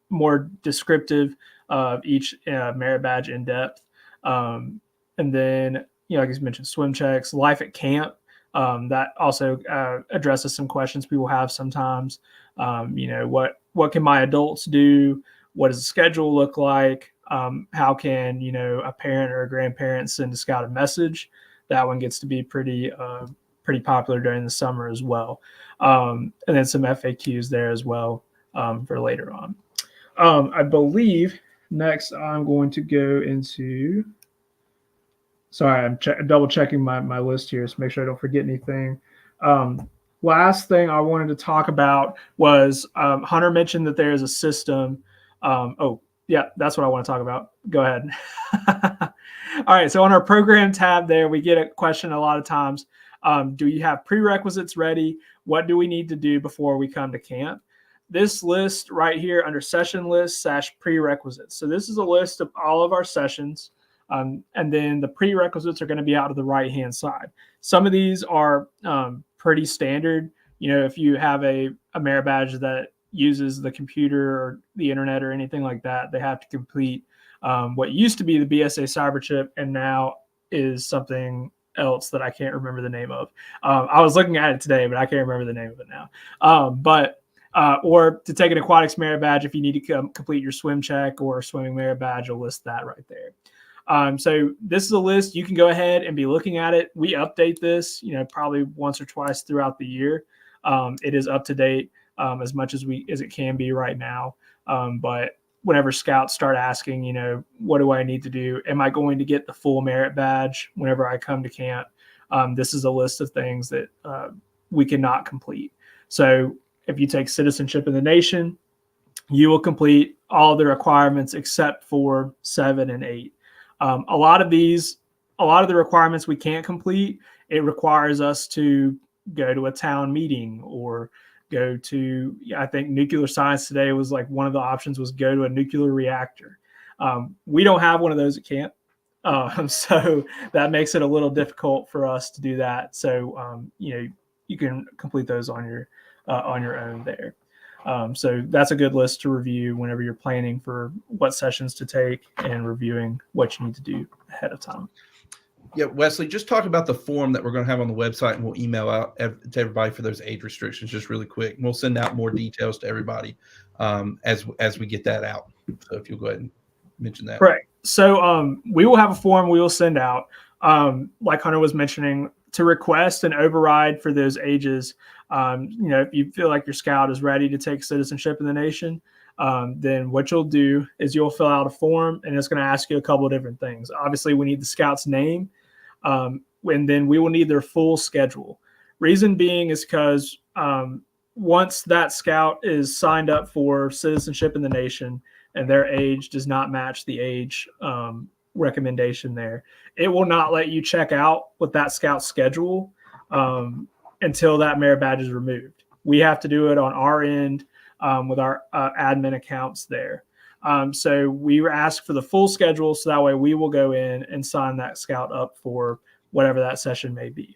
more descriptive of each merit badge in depth. And then, like I mentioned, swim checks, life at camp. That also addresses some questions people have sometimes. What can my adults do? What does the schedule look like? How can, a parent or a grandparent send a scout a message? That one gets to be pretty popular during the summer as well. And then some FAQs there as well for later on. I believe next I'm going to go into, sorry, I'm double checking my list here to make sure I don't forget anything. Last thing I wanted to talk about was Hunter mentioned that there is a system. Yeah, that's what I want to talk about. Go ahead. All right. So on our program tab there, we get a question a lot of times. Do you have prerequisites ready? What do we need to do before we come to camp? This list right here under session list / prerequisites. So this is a list of all of our sessions. And then the prerequisites are going to be out of the right-hand side. Some of these are pretty standard. If you have a merit badge that uses the computer or the internet or anything like that, they have to complete what used to be the BSA cyber chip and now is something else that I can't remember the name of. I was looking at it today, but I can't remember the name of it now. Or to take an aquatics merit badge, if you need to complete your swim check or swimming merit badge, I'll list that right there. So this is a list. You can go ahead and be looking at it. We update this, probably once or twice throughout the year. It is up to date as much as it can be right now. But whenever scouts start asking, what do I need to do? Am I going to get the full merit badge whenever I come to camp? This is a list of things that we cannot complete. So if you take citizenship in the nation, you will complete all the requirements except for 7 and 8. A lot of the requirements we can't complete. It requires us to go to a town meeting or go to, I think nuclear science today was like one of the options was go to a nuclear reactor. We don't have one of those at camp. So that makes it a little difficult for us to do that. So, you can complete those on your own there. So that's a good list to review whenever you're planning for what sessions to take and reviewing what you need to do ahead of time. Yeah, Wesley, just talk about the form that we're going to have on the website, and we'll email out to everybody for those age restrictions just really quick. And we'll send out more details to everybody as we get that out. So if you'll go ahead and mention that. Right. So we will have a form we will send out, like Hunter was mentioning, to request an override for those ages. If you feel like your scout is ready to take citizenship in the nation, then what you'll do is you'll fill out a form, and it's going to ask you a couple of different things. Obviously, we need the scout's name, and then we will need their full schedule. Reason being is because once that scout is signed up for citizenship in the nation and their age does not match the age recommendation there, it will not let you check out with that scout schedule until that merit badge is removed. We have to do it on our end with our admin accounts there. So we were asked for the full schedule, so that way we will go in and sign that scout up for whatever that session may be.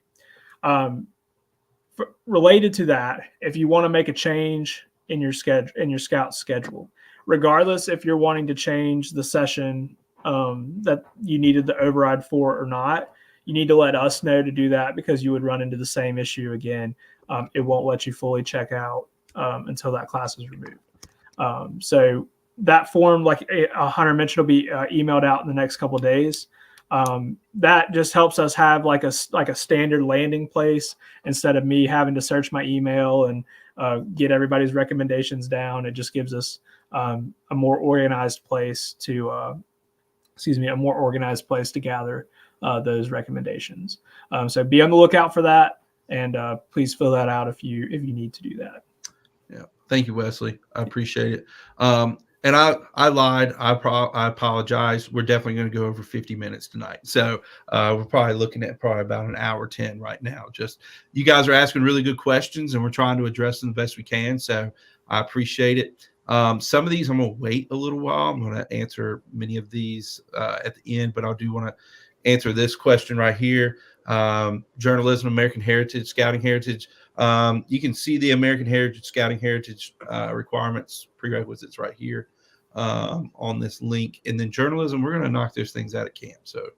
related to that, if you want to make a change in your schedule, in your scout schedule, regardless if you're wanting to change the session that you needed the override for or not, you need to let us know to do that, because you would run into the same issue again. It won't let you fully check out until that class is removed. So that form, like Hunter mentioned, will be emailed out in the next couple of days. That just helps us have like a standard landing place instead of me having to search my email and get everybody's recommendations down. It just gives us a more organized place to gather those recommendations. So be on the lookout for that, and please fill that out if you need to do that. Yeah. Thank you, Wesley. I appreciate it. And I lied. I apologize. We're definitely going to go over 50 minutes tonight. So we're probably looking at about an hour 10 right now. Just you guys are asking really good questions, and we're trying to address them the best we can. So I appreciate it. Some of these I'm going to wait a little while. I'm going to answer many of these at the end, but I do want to answer this question right here. Journalism, American Heritage, Scouting Heritage. You can see the American Heritage, Scouting Heritage requirements, prerequisites right here on this link. And then journalism, we're going to knock those things out at camp. So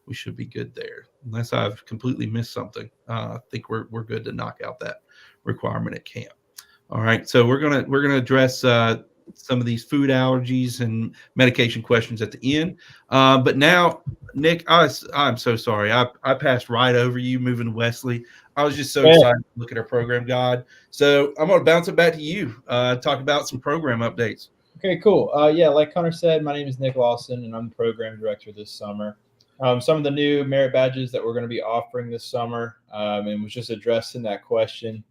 we should be good there. Unless I've completely missed something. I think we're good to knock out that requirement at camp. All right. So we're gonna address some of these food allergies and medication questions at the end. But now, Nick, I'm so sorry. I passed right over you moving to Wesley. I was just so excited to look at our program guide. So I'm going to bounce it back to you. Talk about some program updates. Okay, cool. Yeah, like Hunter said, my name is Nick Lawson, and I'm the program director this summer. Some of the new merit badges that we're going to be offering this summer, and was just addressing that question,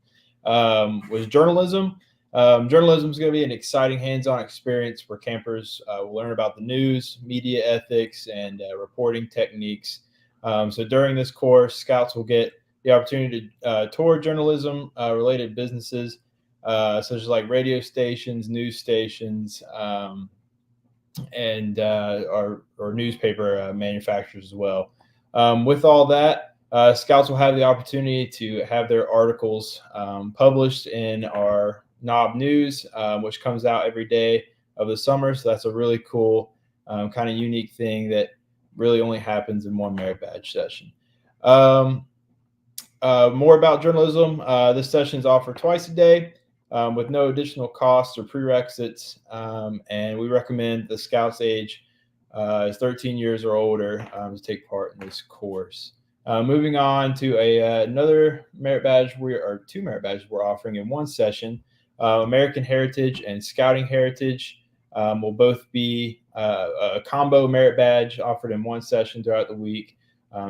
was journalism. Journalism is going to be an exciting hands-on experience where campers will learn about the news, media ethics, and reporting techniques. So during this course, scouts will get the opportunity to tour journalism related businesses, such as like radio stations, news stations, and our newspaper manufacturers as well. With all that, scouts will have the opportunity to have their articles published in our Knob News, which comes out every day of the summer. So that's a really cool kind of unique thing that really only happens in one merit badge session. More about journalism. This session is offered twice a day with no additional costs or prerequisites. And we recommend the scouts age is 13 years or older to take part in this course. Moving on to another merit badge, two merit badges we're offering in one session. American Heritage and Scouting Heritage will both be a combo merit badge offered in one session throughout the week.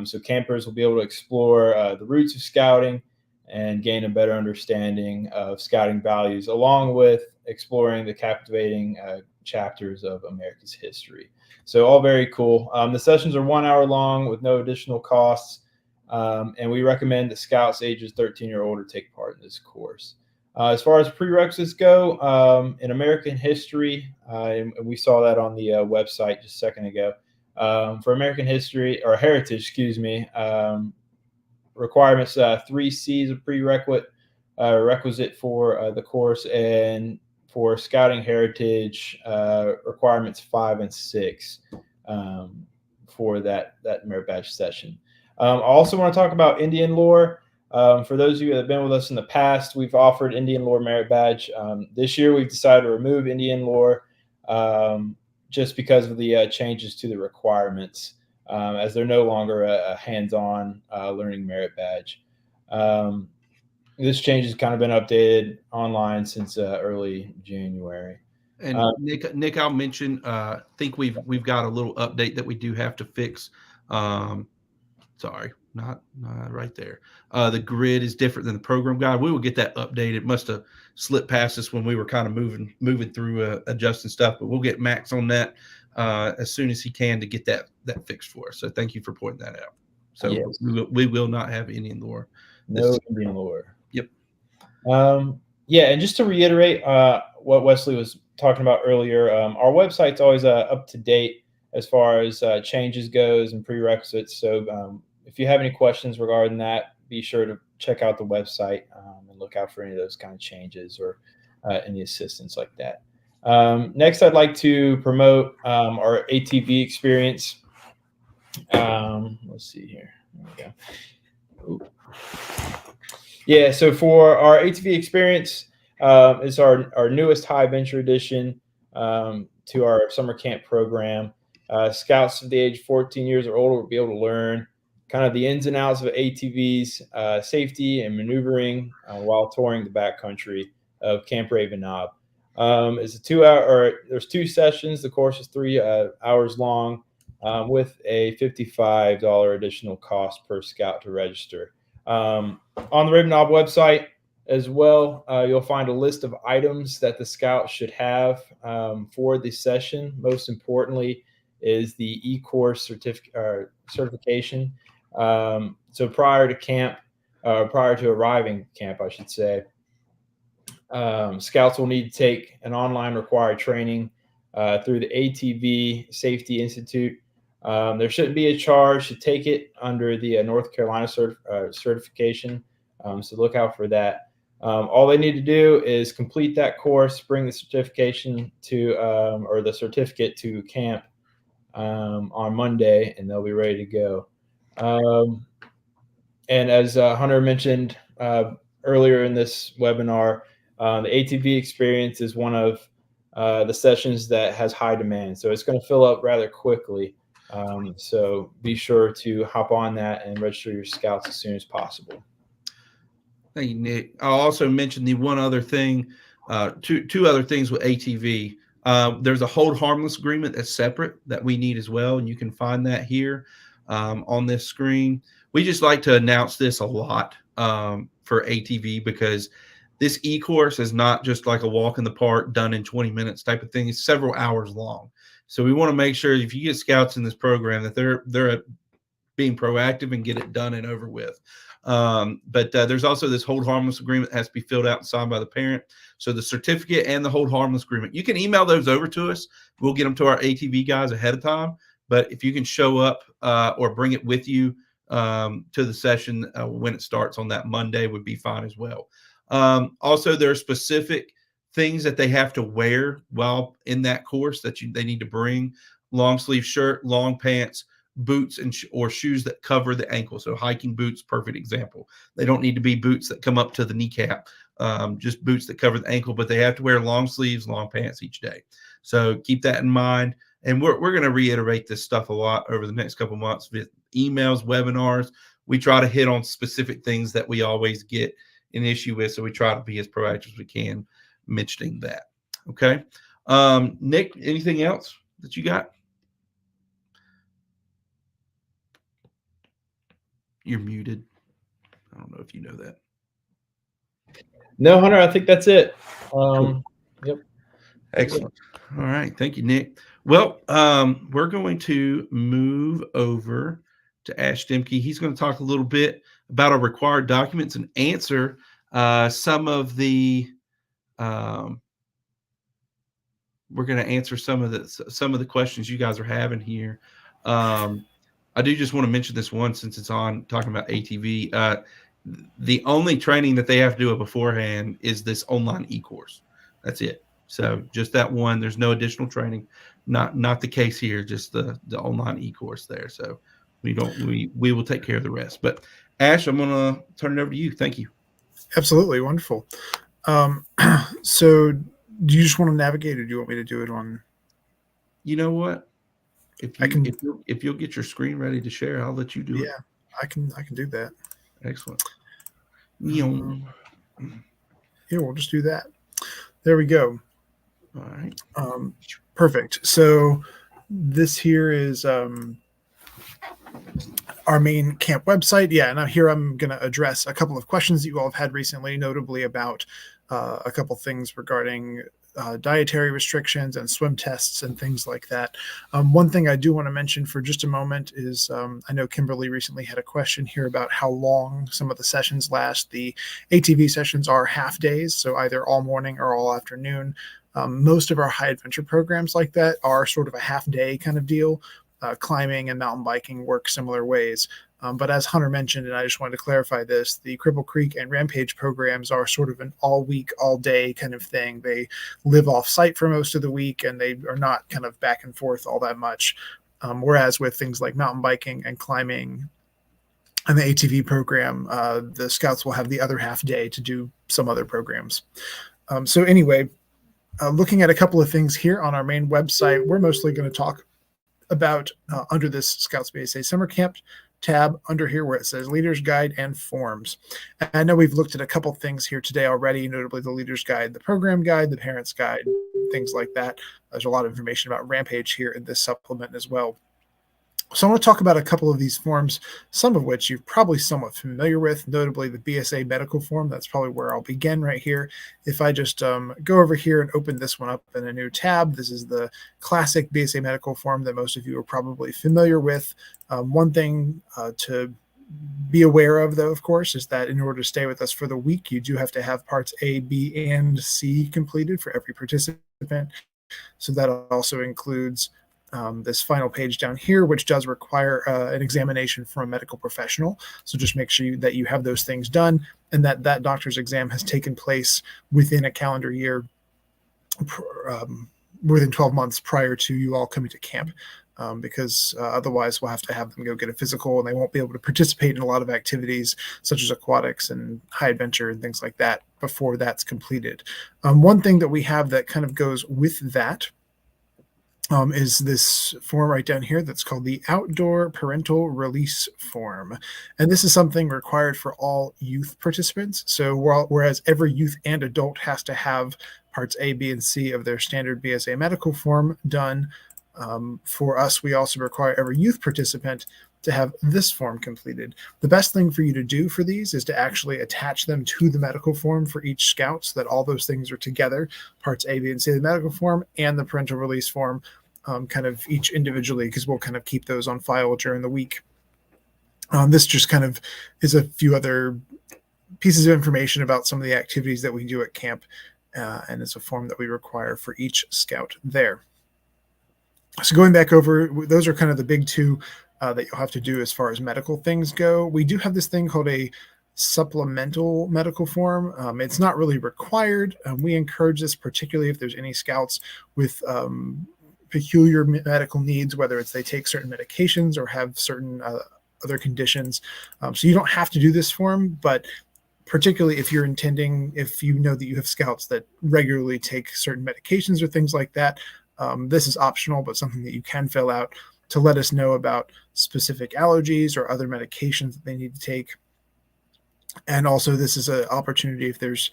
So campers will be able to explore the roots of scouting and gain a better understanding of scouting values, along with exploring the captivating chapters of America's history. So all very cool. The sessions are 1 hour long with no additional costs. And we recommend that scouts ages 13 or older take part in this course. As far as prerequisites go, in American history, and we saw that on the website just a second ago, for American history or heritage, requirements 3 C's of requisite for the course, and for Scouting Heritage, requirements 5 and 6 for that merit badge session. I also want to talk about Indian lore. For those of you that have been with us in the past, we've offered Indian lore merit badge. This year, we've decided to remove Indian lore just because of the changes to the requirements, as they're no longer a hands-on learning merit badge. This change has kind of been updated online since early January. And Nick, I'll mention. I think we've got a little update that we do have to fix. Sorry, not right there. The grid is different than the program guide. We will get that updated. It must have slipped past us when we were kind of moving through adjusting stuff, but we'll get Max on that as soon as he can to get that fixed for us. So thank you for pointing that out. So yes. we will not have Indian lore. No Indian lore. Yep. Yeah, and just to reiterate what Wesley was talking about earlier, our website's always up to date as far as changes goes and prerequisites. So if you have any questions regarding that, be sure to check out the website and look out for any of those kind of changes or any assistance like that. Next, I'd like to promote our ATV experience. Let's see here. There we go. Ooh. Yeah, so for our ATV experience, it's our newest high venture addition to our summer camp program. Scouts of the age 14 years or older will be able to learn kind of the ins and outs of ATVs, safety and maneuvering while touring the backcountry of Camp Raven Knob. It's a 2 hour, or there's 2 sessions. The course is 3 hours long with a $55 additional cost per scout to register. On the Raven Knob website as well, you'll find a list of items that the scout should have for the session. Most importantly is the e-course certification. So prior to arriving camp, I should say, scouts will need to take an online required training through the ATV Safety Institute. There shouldn't be a charge to take it under the North Carolina certification, so look out for that. All they need to do is complete that course, bring the certification to or the certificate to camp on Monday, and they'll be ready to go. And as Hunter mentioned earlier in this webinar, the ATV experience is one of the sessions that has high demand, so it's going to fill up rather quickly. So be sure to hop on that and register your scouts as soon as possible. Thank you, Nick. I'll also mention the one other thing, two other things with ATV. There's a hold harmless agreement that's separate that we need as well, and you can find that here on this screen. We just like to announce this a lot for ATV because this e-course is not just like a walk in the park done in 20 minutes type of thing. It's several hours long. So we want to make sure if you get scouts in this program that they're being proactive and get it done and over with. But there's also this hold harmless agreement that has to be filled out and signed by the parent. So the certificate and the hold harmless agreement, you can email those over to us. We'll get them to our ATV guys ahead of time. But if you can show up or bring it with you to the session when it starts on that Monday would be fine as well. Also, there are specific things that they have to wear while in that course that they need to bring: long sleeve shirt, long pants, boots, and or shoes that cover the ankle. So hiking boots, perfect example. They don't need to be boots that come up to the kneecap, just boots that cover the ankle, but they have to wear long sleeves, long pants each day. So keep that in mind. And we're going to reiterate this stuff a lot over the next couple of months with emails, webinars. We try to hit on specific things that we always get an issue with. So we try to be as proactive as we can mentioning that. Okay. Nick, anything else that you got? You're muted. I don't know if you know that. No, Hunter, I think that's it. Cool. Yep. Excellent. All right. Thank you, Nick. Well, we're going to move over to Ash Demke. He's going to talk a little bit about our required documents and answer some of the we're going to answer some of the questions you guys are having here. I do just want to mention this one since it's on talking about ATV. The only training that they have to do beforehand is this online e-course. That's it. So just that one. There's no additional training. Not the case here. Just the online e-course there. So we will take care of the rest. But Ash, I'm gonna turn it over to you. Thank you. Absolutely wonderful. So do you just want to navigate, or do you want me to do it on? You know what? If you'll get your screen ready to share, I'll let you do it. Yeah, I can do that. Excellent. Yeah, we'll just do that. There we go. All right. Perfect. So this here is our main camp website. Yeah, and here I'm going to address a couple of questions that you all have had recently, notably about a couple things regarding dietary restrictions and swim tests and things like that. One thing I do want to mention for just a moment is I know Kimberly recently had a question here about how long some of the sessions last. The ATV sessions are half days, so either all morning or all afternoon. Most of our high adventure programs like that are sort of a half day kind of deal. Climbing and mountain biking work similar ways. But as Hunter mentioned, and I just wanted to clarify this, the Cripple Creek and Rampage programs are sort of an all week, all day kind of thing. They live off site for most of the week, and they are not kind of back and forth all that much. Whereas with things like mountain biking and climbing and the ATV program, the scouts will have the other half day to do some other programs. So anyway, looking at a couple of things here on our main website, we're mostly going to talk about under this Scouts BSA Summer Camp tab under here where it says Leader's Guide and Forms. And I know we've looked at a couple things here today already, notably the Leader's Guide, the Program Guide, the Parents Guide, things like that. There's a lot of information about Rampage here in this supplement as well. So I want to talk about a couple of these forms, some of which you're probably somewhat familiar with, notably the BSA medical form. That's probably where I'll begin right here. If I just go over here and open this one up in a new tab, this is the classic BSA medical form that most of you are probably familiar with. One thing to be aware of, though, of course, is that in order to stay with us for the week, you do have to have parts A, B, and C completed for every participant. So that also includes this final page down here, which does require an examination from a medical professional. So just make sure that you have those things done and that that doctor's exam has taken place within a calendar year, within 12 months prior to you all coming to camp. Because otherwise we'll have to have them go get a physical and they won't be able to participate in a lot of activities such as aquatics and high adventure and things like that before that's completed. One thing that we have that kind of goes with that is this form right down here that's called the Outdoor Parental Release Form. And this is something required for all youth participants. So whereas every youth and adult has to have parts A, B, and C of their standard BSA medical form done, for us, we also require every youth participant to have this form completed. The best thing for you to do for these is to actually attach them to the medical form for each scout so that all those things are together, parts A, B, and C of the medical form and the parental release form, kind of each individually, because we'll kind of keep those on file during the week. This just kind of is a few other pieces of information about some of the activities that we do at camp, and it's a form that we require for each scout there. So going back over, those are kind of the big two that you'll have to do as far as medical things go. We do have this thing called a supplemental medical form. It's not really required. We encourage this particularly if there's any scouts with peculiar medical needs, whether it's they take certain medications or have certain other conditions. So you don't have to do this form, but particularly if you're intending, if you know that you have scouts that regularly take certain medications or things like that, this is optional, but something that you can fill out to let us know about specific allergies or other medications that they need to take. And also this is an opportunity if there's,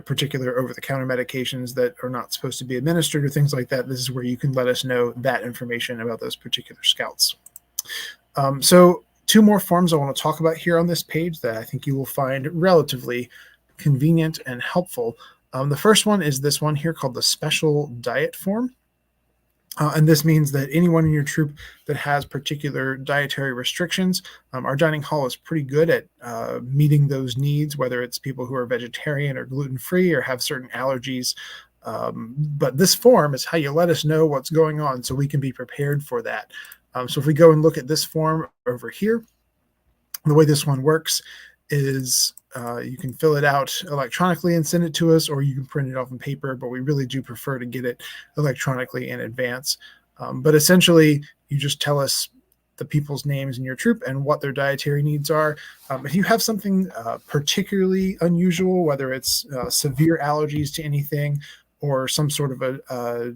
particular over-the-counter medications that are not supposed to be administered or things like that. This is where you can let us know that information about those particular scouts. So two more forms I want to talk about here on this page that I think you will find relatively convenient and helpful. The first one is this one here called the Special Diet Form. And this means that anyone in your troop that has particular dietary restrictions, our dining hall is pretty good at meeting those needs, whether it's people who are vegetarian or gluten-free or have certain allergies. But this form is how you let us know what's going on so we can be prepared for that. So if we go and look at this form over here, the way this one works is you can fill it out electronically and send it to us, or you can print it off on paper, but we really do prefer to get it electronically in advance. But essentially, you just tell us the people's names in your troop and what their dietary needs are. If you have something particularly unusual, whether it's severe allergies to anything or some sort of a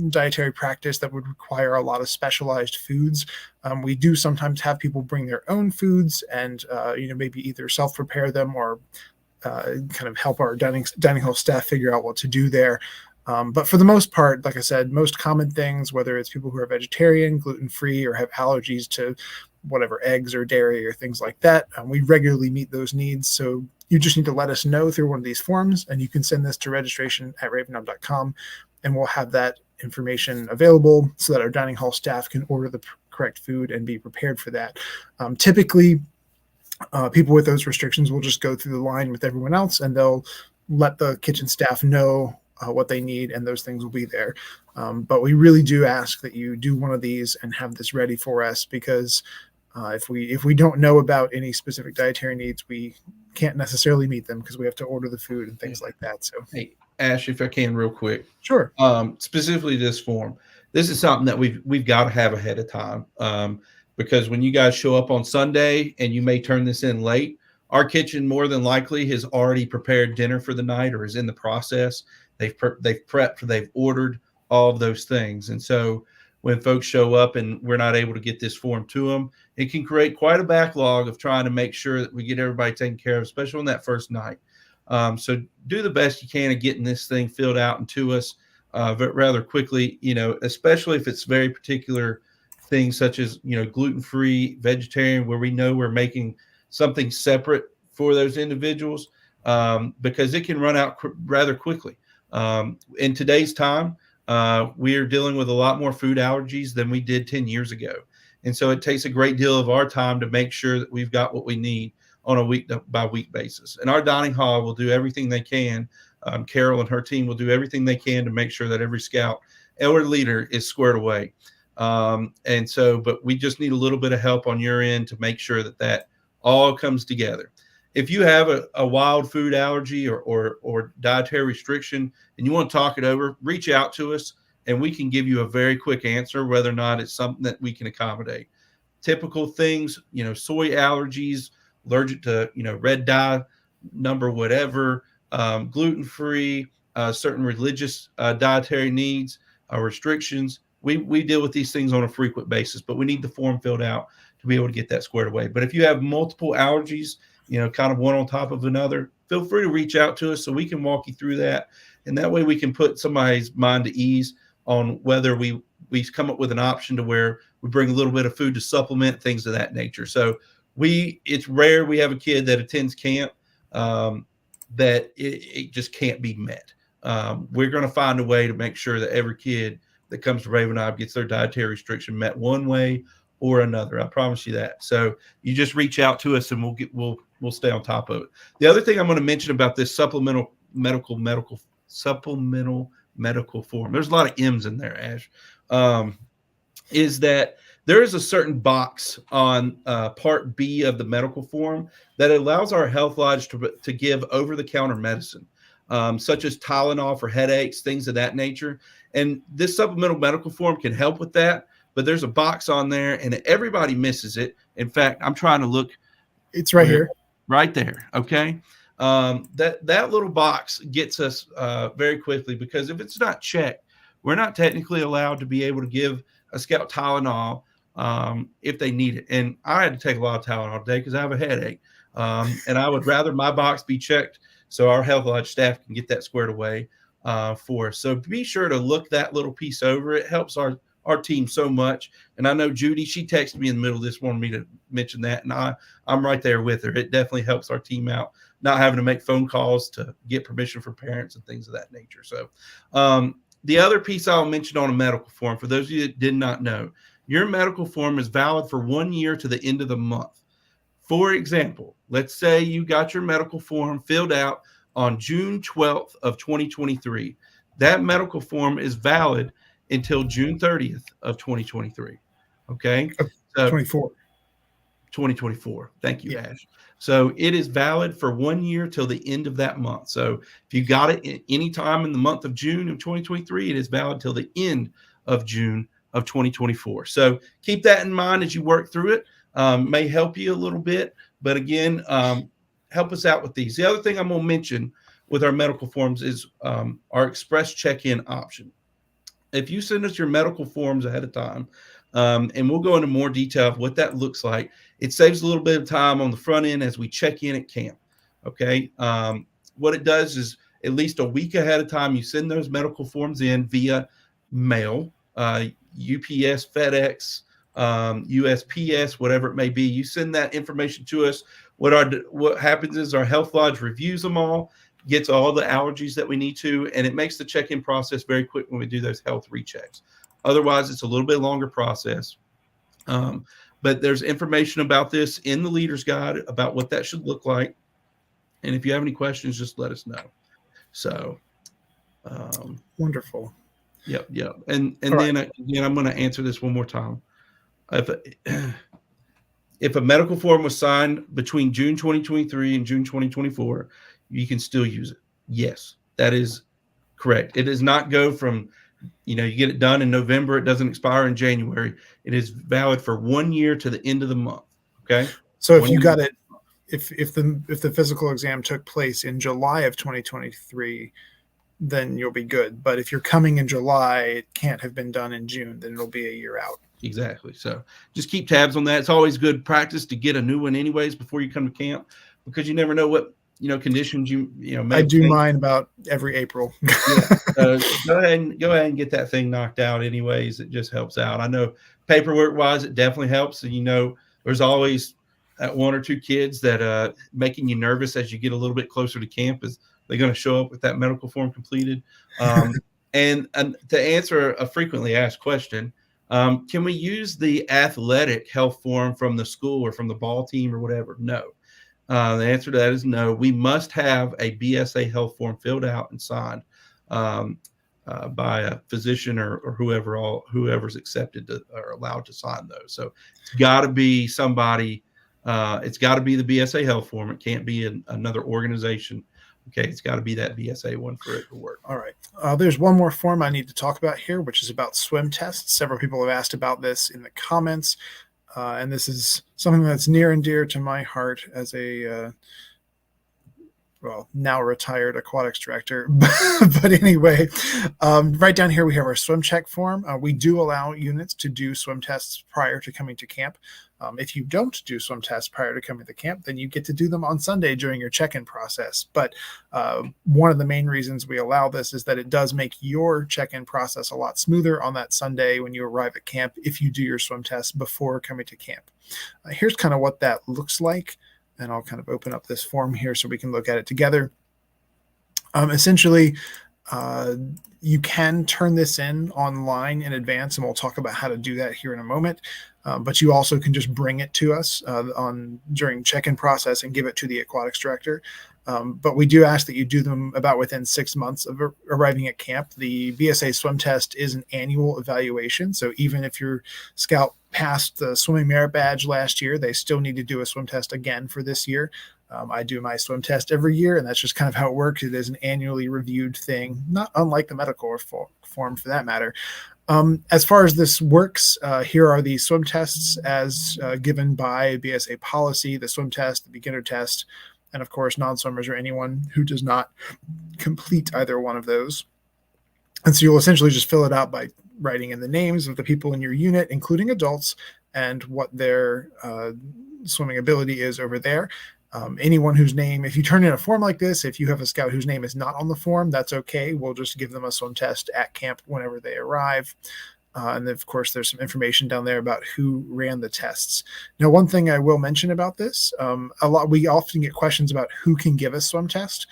dietary practice that would require a lot of specialized foods, we do sometimes have people bring their own foods and maybe either self-prepare them or kind of help our dining hall staff figure out what to do there. But for the most part, like I said, most common things, whether it's people who are vegetarian, gluten-free, or have allergies to whatever eggs or dairy or things like that, we regularly meet those needs. So you just need to let us know through one of these forms, and you can send this to registration@ravenob.com, and we'll have that information available so that our dining hall staff can order the correct food and be prepared for that. Typically, people with those restrictions will just go through the line with everyone else, and they'll let the kitchen staff know what they need, and those things will be there. But we really do ask that you do one of these and have this ready for us, because If we don't know about any specific dietary needs, we can't necessarily meet them because we have to order the food and things like that. So, Hey, Ash, if I can, real quick, sure. specifically this form, this is something that we've got to have ahead of time, because when you guys show up on Sunday and you may turn this in late, our kitchen more than likely has already prepared dinner for the night or is in the process. They've prepped, they've ordered all of those things, and so when folks show up and we're not able to get this form to them, it can create quite a backlog of trying to make sure that we get everybody taken care of, especially on that first night. So do the best you can of getting this thing filled out and to us rather quickly, especially if it's very particular things such as, gluten-free, vegetarian, where we know we're making something separate for those individuals, because it can run out rather quickly. In today's time, we are dealing with a lot more food allergies than we did 10 years ago. And so it takes a great deal of our time to make sure that we've got what we need on a week by week basis. And our dining hall will do everything they can. Carol and her team will do everything they can to make sure that every scout or leader is squared away. But we just need a little bit of help on your end to make sure that all comes together. If you have a wild food allergy or dietary restriction and you want to talk it over, reach out to us and we can give you a very quick answer whether or not it's something that we can accommodate. Typical things, soy allergies, allergic to, red dye number, whatever, gluten-free, certain religious dietary needs, restrictions. We deal with these things on a frequent basis, but we need the form filled out to be able to get that squared away. But if you have multiple allergies, kind of one on top of another, feel free to reach out to us so we can walk you through that. And that way we can put somebody's mind to ease on whether we come up with an option to where we bring a little bit of food to supplement things of that nature. So it's rare we have a kid that attends camp that it just can't be met. We're going to find a way to make sure that every kid that comes to Raven Eye gets their dietary restriction met one way or another. I promise you that. So you just reach out to us and we'll stay on top of it. The other thing I'm going to mention about this supplemental medical form, there's a lot of M's in there, Ash, is that there is a certain box on Part B of the medical form that allows our health lodge to give over-the-counter medicine, such as Tylenol for headaches, things of that nature. And this supplemental medical form can help with that, but there's a box on there, and everybody misses it. In fact, I'm trying to look. It's right here. Right there, okay? That little box gets us very quickly, because if it's not checked, we're not technically allowed to be able to give a scout Tylenol if they need it. And I had to take a lot of Tylenol today because I have a headache. And I would rather my box be checked so our health lodge staff can get that squared away for us. So be sure to look that little piece over. It helps our team so much. And I know Judy, she texted me in the middle of this, wanted me to mention that. And I'm right there with her. It definitely helps our team out, not having to make phone calls to get permission from parents and things of that nature. So the other piece I'll mention on a medical form, for those of you that did not know, your medical form is valid for 1 year to the end of the month. For example, let's say you got your medical form filled out on June 12th of 2023. That medical form is valid until June 30th of 2023. Okay. So 2024. Thank you, Ash. So it is valid for 1 year till the end of that month. So if you got it any time in the month of June of 2023, it is valid till the end of June of 2024. So keep that in mind as you work through it. May help you a little bit, but again, help us out with these. The other thing I'm going to mention with our medical forms is our express check-in option. If you send us your medical forms ahead of time, and we'll go into more detail of what that looks like, it saves a little bit of time on the front end as we check in at camp. Okay. What it does is at least a week ahead of time, you send those medical forms in via mail, UPS, FedEx, USPS, whatever it may be. You send that information to us. What happens is our health lodge reviews them all, gets all the allergies that we need to, and it makes the check-in process very quick when we do those health rechecks. Otherwise, it's a little bit longer process. But there's information about this in the leader's guide about what that should look like. And if you have any questions, just let us know. So wonderful. Yep. And then again, I'm going to answer this one more time. if a medical form was signed between June 2023 and June 2024, you can still use it. Yes, that is correct. It does not go from, you get it done in November. It doesn't expire in January. It is valid for 1 year to the end of the month. Okay. So if 1 you year. got it, if the physical exam took place in July of 2023, then you'll be good. But if you're coming in July, it can't have been done in June. Then it'll be a year out. Exactly. So just keep tabs on that. It's always good practice to get a new one anyways before you come to camp, because you never know what conditions may I do change. mine about every April. Go ahead and get that thing knocked out anyways. It just helps out. I know paperwork wise it definitely helps. And there's always that one or two kids that making you nervous as you get a little bit closer to camp. Is they're going to show up with that medical form completed? And to answer a frequently asked question, can we use the athletic health form from the school or from the ball team or whatever? No. The answer to that is no. We must have a BSA health form filled out and signed by a physician or whoever's accepted or allowed to sign those. So it's got to be somebody. It's got to be the BSA health form. It can't be another organization. Okay, it's got to be that BSA one for it to work. All right. There's one more form I need to talk about here, which is about swim tests. Several people have asked about this in the comments. And this is something that's near and dear to my heart as a now retired aquatics director. But anyway, right down here we have our swim check form. We do allow units to do swim tests prior to coming to camp. If you don't do swim tests prior to coming to camp, then you get to do them on Sunday during your check-in process. But one of the main reasons we allow this is that it does make your check-in process a lot smoother on that Sunday when you arrive at camp if you do your swim tests before coming to camp. Here's kind of what that looks like. And I'll kind of open up this form here so we can look at it together. Essentially, you can turn this in online in advance, and we'll talk about how to do that here in a moment. But you also can just bring it to us during check-in process and give it to the aquatics director. But we do ask that you do them about within 6 months of arriving at camp. The BSA swim test is an annual evaluation. So even if your scout passed the swimming merit badge last year, they still need to do a swim test again for this year. I do my swim test every year, and that's just kind of how it works. It is an annually reviewed thing, not unlike the medical form for that matter. As far as this works, here are the swim tests as given by BSA policy, the swim test, the beginner test, and of course, non-swimmers or anyone who does not complete either one of those. And so you'll essentially just fill it out by writing in the names of the people in your unit, including adults, and what their swimming ability is over there. Anyone whose name, if you turn in a form like this, if you have a scout whose name is not on the form, that's okay. We'll just give them a swim test at camp whenever they arrive. And then, of course, there's some information down there about who ran the tests. Now, one thing I will mention about this, we often get questions about who can give a swim test.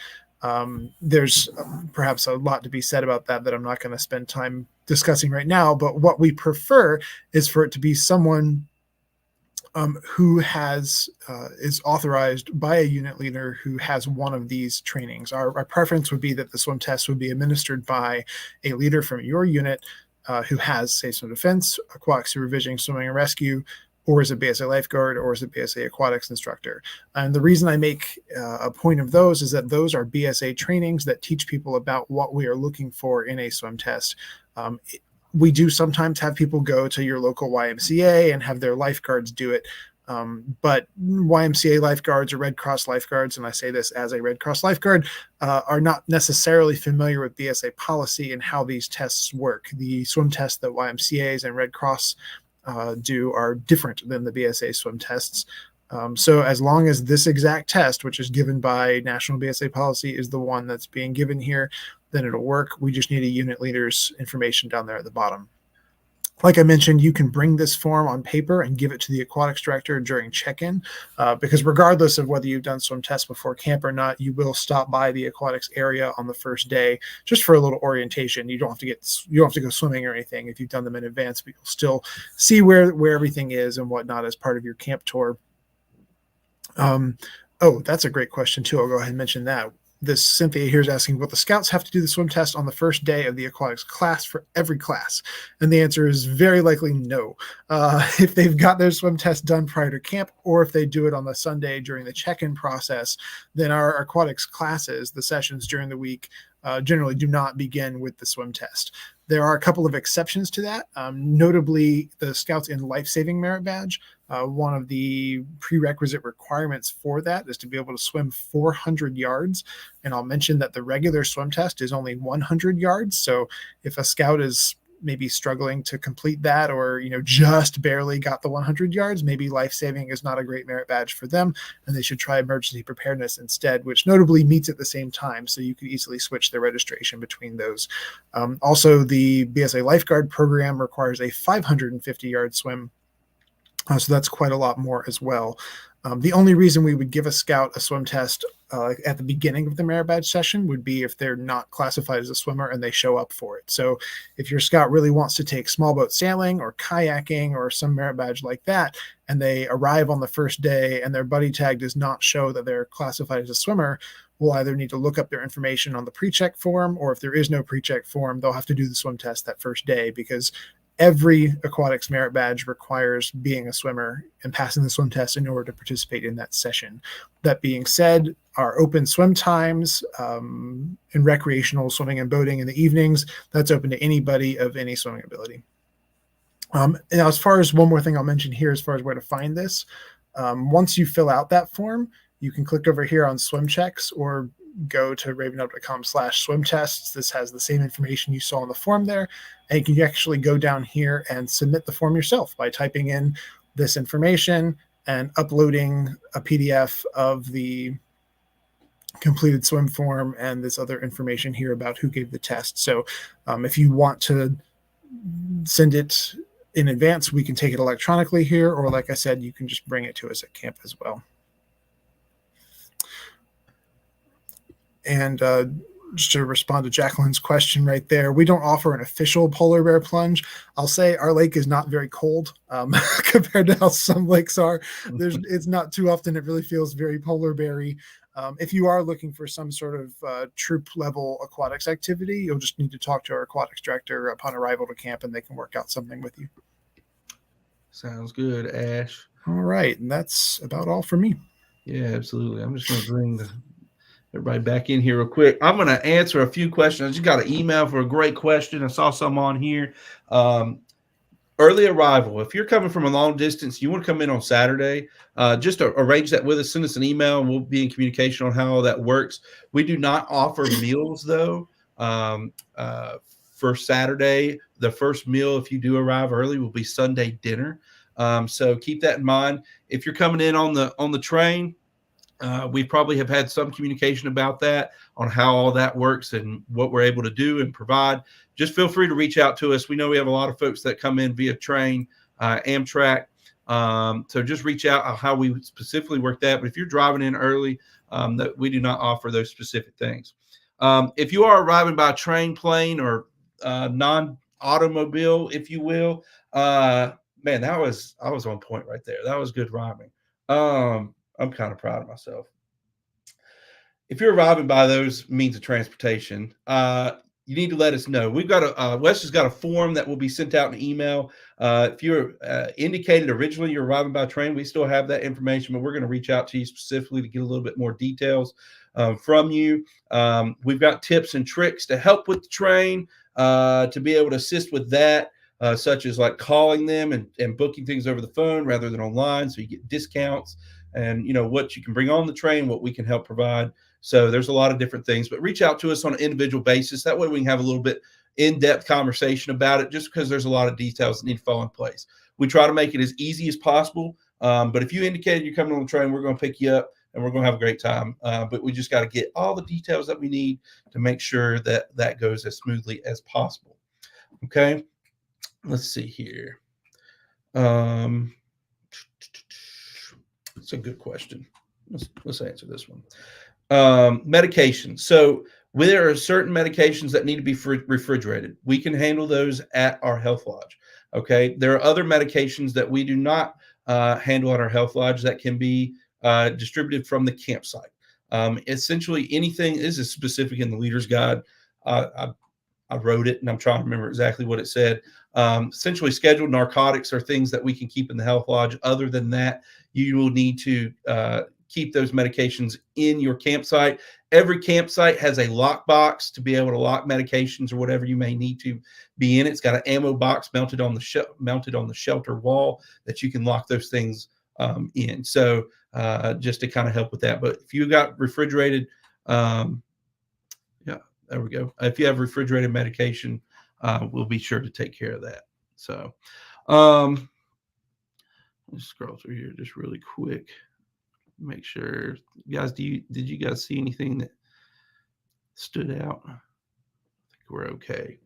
There's perhaps a lot to be said about that I'm not going to spend time discussing right now. But what we prefer is for it to be someone who is authorized by a unit leader who has one of these trainings. Our preference would be that the swim test would be administered by a leader from your unit who has, say, swim defense, aquatic supervision, swimming and rescue, or is a BSA lifeguard, or is a BSA aquatics instructor. And the reason I make a point of those is that those are BSA trainings that teach people about what we are looking for in a swim test. We do sometimes have people go to your local YMCA and have their lifeguards do it. But YMCA lifeguards or Red Cross lifeguards, and I say this as a Red Cross lifeguard, are not necessarily familiar with BSA policy and how these tests work. The swim tests that YMCAs and Red Cross do are different than the BSA swim tests. So as long as this exact test, which is given by National BSA policy, is the one that's being given here, then it'll work. We just need a unit leader's information down there at the bottom. Like I mentioned, you can bring this form on paper and give it to the aquatics director during check-in, because regardless of whether you've done swim tests before camp or not, you will stop by the aquatics area on the first day just for a little orientation. You don't have to go swimming or anything if you've done them in advance, but you'll still see where everything is and whatnot as part of your camp tour. Oh, that's a great question too. I'll go ahead and mention that. this Cynthia here is asking, will the scouts have to do the swim test on the first day of the aquatics class for every class? And the answer is very likely no. If they've got their swim test done prior to camp, or if they do it on the Sunday during the check-in process, then our aquatics classes, the sessions during the week, generally do not begin with the swim test. There are a couple of exceptions to that, notably the Scouts in Life-Saving Merit Badge. One of the prerequisite requirements for that is to be able to swim 400 yards. And I'll mention that the regular swim test is only 100 yards. So if a Scout is maybe struggling to complete that, or just barely got the 100 yards, maybe life-saving is not a great merit badge for them, and they should try emergency preparedness instead, which notably meets at the same time, so you could easily switch their registration between those. Also, the BSA lifeguard program requires a 550-yard swim, so that's quite a lot more as well. The only reason we would give a Scout a swim test at the beginning of the merit badge session would be if they're not classified as a swimmer and they show up for it. So if your Scout really wants to take small boat sailing or kayaking or some merit badge like that, and they arrive on the first day and their buddy tag does not show that they're classified as a swimmer, we'll either need to look up their information on the pre-check form, or if there is no pre-check form, they'll have to do the swim test that first day, because every aquatics merit badge requires being a swimmer and passing the swim test in order to participate in that session. That being said, our open swim times and recreational swimming and boating in the evenings, that's open to anybody of any swimming ability. And now, as far as one more thing I'll mention here, as far as where to find this, once you fill out that form, you can click over here on swim checks or go to ravenup.com/swim tests. This has the same information you saw on the form there, and you can actually go down here and submit the form yourself by typing in this information and uploading a PDF of the completed swim form and this other information here about who gave the test. So if you want to send it in advance, we can take it electronically here, or like I said, you can just bring it to us at camp as well. And just to respond to Jacqueline's question right there, we don't offer an official polar bear plunge. I'll say our lake is not very cold compared to how some lakes are. It's not too often it really feels very polar bear-y. If you are looking for some sort of troop level aquatics activity, you'll just need to talk to our aquatics director upon arrival to camp, and they can work out something with you. Sounds good, Ash. All right. And that's about all for me. Yeah, absolutely. I'm just going to bring everybody back in here real quick. I'm going to answer a few questions. I just got an email for a great question. I saw some on here. Early arrival. If you're coming from a long distance, you want to come in on Saturday, just arrange that with us. Send us an email, and we'll be in communication on how all that works. We do not offer meals, though, for Saturday. The first meal, if you do arrive early, will be Sunday dinner. So keep that in mind. If you're coming in on the train, we probably have had some communication about that, on how all that works and what we're able to do and provide. Just feel free to reach out to us. We know we have a lot of folks that come in via train, Amtrak. So just reach out on how we specifically work that. But if you're driving in early, that we do not offer those specific things. If you are arriving by train, plane, or non-automobile, if you will, man, I was on point right there. That was good rhyming. I'm kind of proud of myself. If you're arriving by those means of transportation, you need to let us know. We've got Wes has got a form that will be sent out in an email. If you're indicated originally you're arriving by train, we still have that information, but we're going to reach out to you specifically to get a little bit more details from you. We've got tips and tricks to help with the train, to be able to assist with that. Such as like calling them and booking things over the phone rather than online, so you get discounts, and what you can bring on the train, what we can help provide. So there's a lot of different things, but reach out to us on an individual basis. That way we can have a little bit in-depth conversation about it, just because there's a lot of details that need to fall in place. We try to make it as easy as possible, but if you indicated you're coming on the train, we're going to pick you up and we're going to have a great time. But we just got to get all the details that we need to make sure that that goes as smoothly as possible. Okay. Let's see here. It's a good question. Let's answer this one. Medication. So there are certain medications that need to be refrigerated. We can handle those at our health lodge. Okay. There are other medications that we do not handle at our health lodge that can be distributed from the campsite. Essentially anything. This is specific in the leader's guide. I wrote it and I'm trying to remember exactly what it said. Essentially, scheduled narcotics are things that we can keep in the health lodge. Other than that, you will need to keep those medications in your campsite. Every campsite has a lock box to be able to lock medications or whatever you may need to be in it. It's got an ammo box mounted on the shelter wall that you can lock those things in. So just to kind of help with that. But if you got refrigerated, there we go. If you have refrigerated medication, we'll be sure to take care of that. So let's scroll through here just really quick. Make sure, guys, did you guys see anything that stood out? I think we're okay.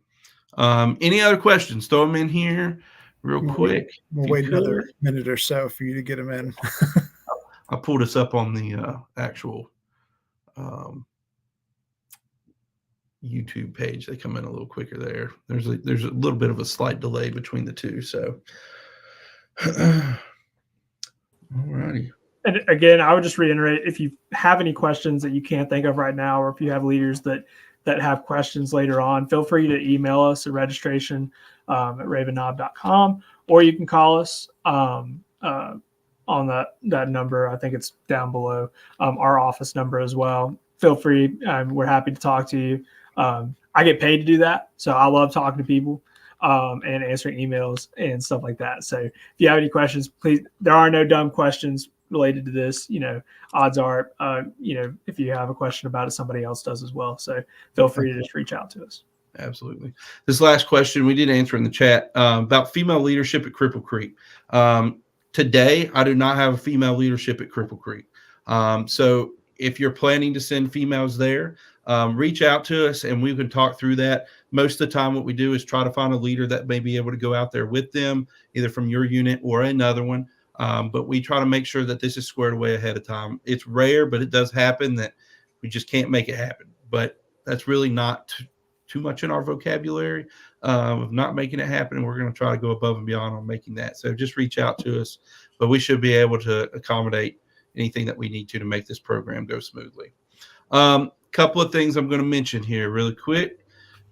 Any other questions? Throw them in here real quick. We'll wait another minute or so for you to get them in. I pulled us up on the actual YouTube page. They come in a little quicker there. There's a little bit of a slight delay between the two. So, all righty. And again, I would just reiterate, if you have any questions that you can't think of right now, or if you have leaders that have questions later on, feel free to email us at registration@ravennob.com, or you can call us on that number. I think it's down below, our office number as well. Feel free. We're happy to talk to you. I get paid to do that, so I love talking to people and answering emails and stuff like that. So if you have any questions, please, there are no dumb questions related to this. Odds are, if you have a question about it, somebody else does as well. So feel free to just reach out to us. Absolutely. This last question we did answer in the chat about female leadership at Cripple Creek. Today, I do not have a female leadership at Cripple Creek. So if you're planning to send females there, reach out to us and we can talk through that. Most of the time, what we do is try to find a leader that may be able to go out there with them, either from your unit or another one. But we try to make sure that this is squared away ahead of time. It's rare, but it does happen that we just can't make it happen. But that's really not too much in our vocabulary of not making it happen. And we're going to try to go above and beyond on making that. So just reach out to us, but we should be able to accommodate anything that we need to make this program go smoothly. Couple of things I'm going to mention here really quick.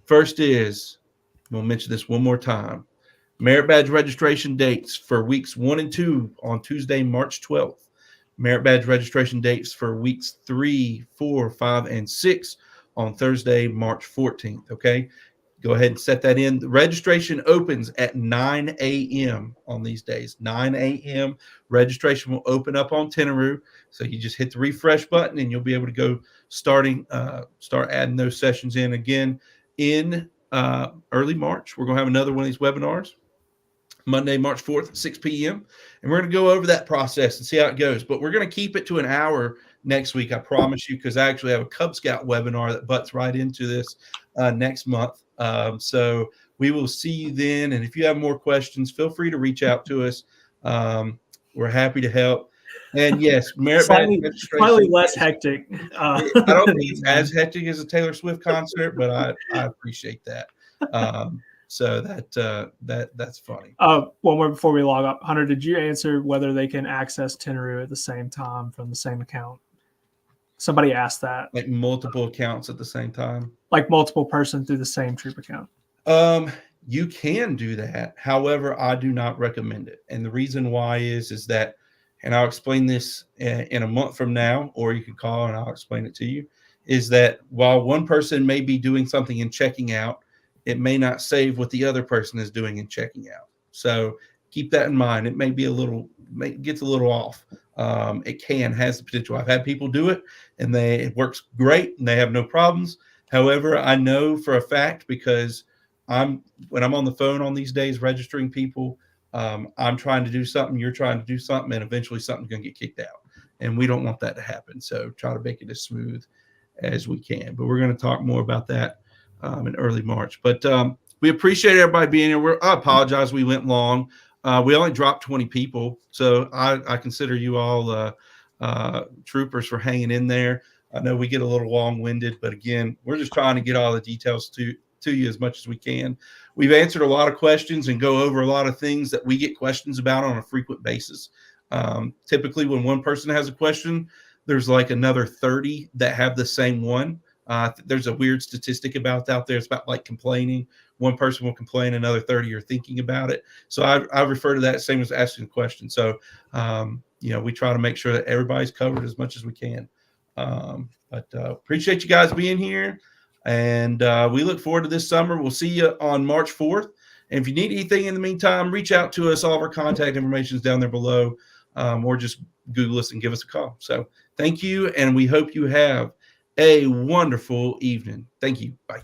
First is, we'll mention this one more time. Merit badge registration dates for weeks 1 and 2 on Tuesday, March 12th. Merit badge registration dates for weeks 3, 4, 5, and 6 on Thursday, March 14th. Okay. Go ahead and set that in. The registration opens at 9 a.m. on these days. 9 a.m. Registration will open up on Tinaroo. So you just hit the refresh button and you'll be able to go start adding those sessions in again in early March. We're going to have another one of these webinars Monday, March 4th at 6 p.m. And we're going to go over that process and see how it goes. But we're going to keep it to an hour next week, I promise you, because I actually have a Cub Scout webinar that butts right into this next month. So we will see you then. And if you have more questions, feel free to reach out to us. We're happy to help. And yes, merit badge registration. Slightly less hectic. I don't think it's as hectic as a Taylor Swift concert, but I appreciate that. So that's funny. One more before we log up. Hunter, did you answer whether they can access Tinaroo at the same time from the same account? Somebody asked that. Like multiple accounts at the same time? Like multiple person through the same troop account? You can do that. However, I do not recommend it. And the reason why is that, and I'll explain this in a month from now, or you can call and I'll explain it to you, is that while one person may be doing something and checking out, it may not save what the other person is doing and checking out. So keep that in mind. It may be gets a little off. It has the potential. I've had people do it and it works great and they have no problems. However, I know for a fact, because when I'm on the phone on these days registering people, I'm trying to do something, you're trying to do something, and eventually something's going to get kicked out. And we don't want that to happen. So try to make it as smooth as we can. But we're going to talk more about that in early March. But we appreciate everybody being here. I apologize we went long. We only dropped 20 people. So I consider you all troopers for hanging in there. I know we get a little long-winded, but again, we're just trying to get all the details to you as much as we can. We've answered a lot of questions and go over a lot of things that we get questions about on a frequent basis. Typically, when one person has a question, there's like another 30 that have the same one. There's a weird statistic about out there. It's about like complaining. One person will complain, another 30 are thinking about it. So I refer to that same as asking a question. So, we try to make sure that everybody's covered as much as we can. But appreciate you guys being here. And we look forward to this summer. We'll see you on March 4th. And if you need anything in the meantime, reach out to us. All of our contact information is down there below, or just Google us and give us a call. So thank you. And we hope you have a wonderful evening. Thank you. Bye.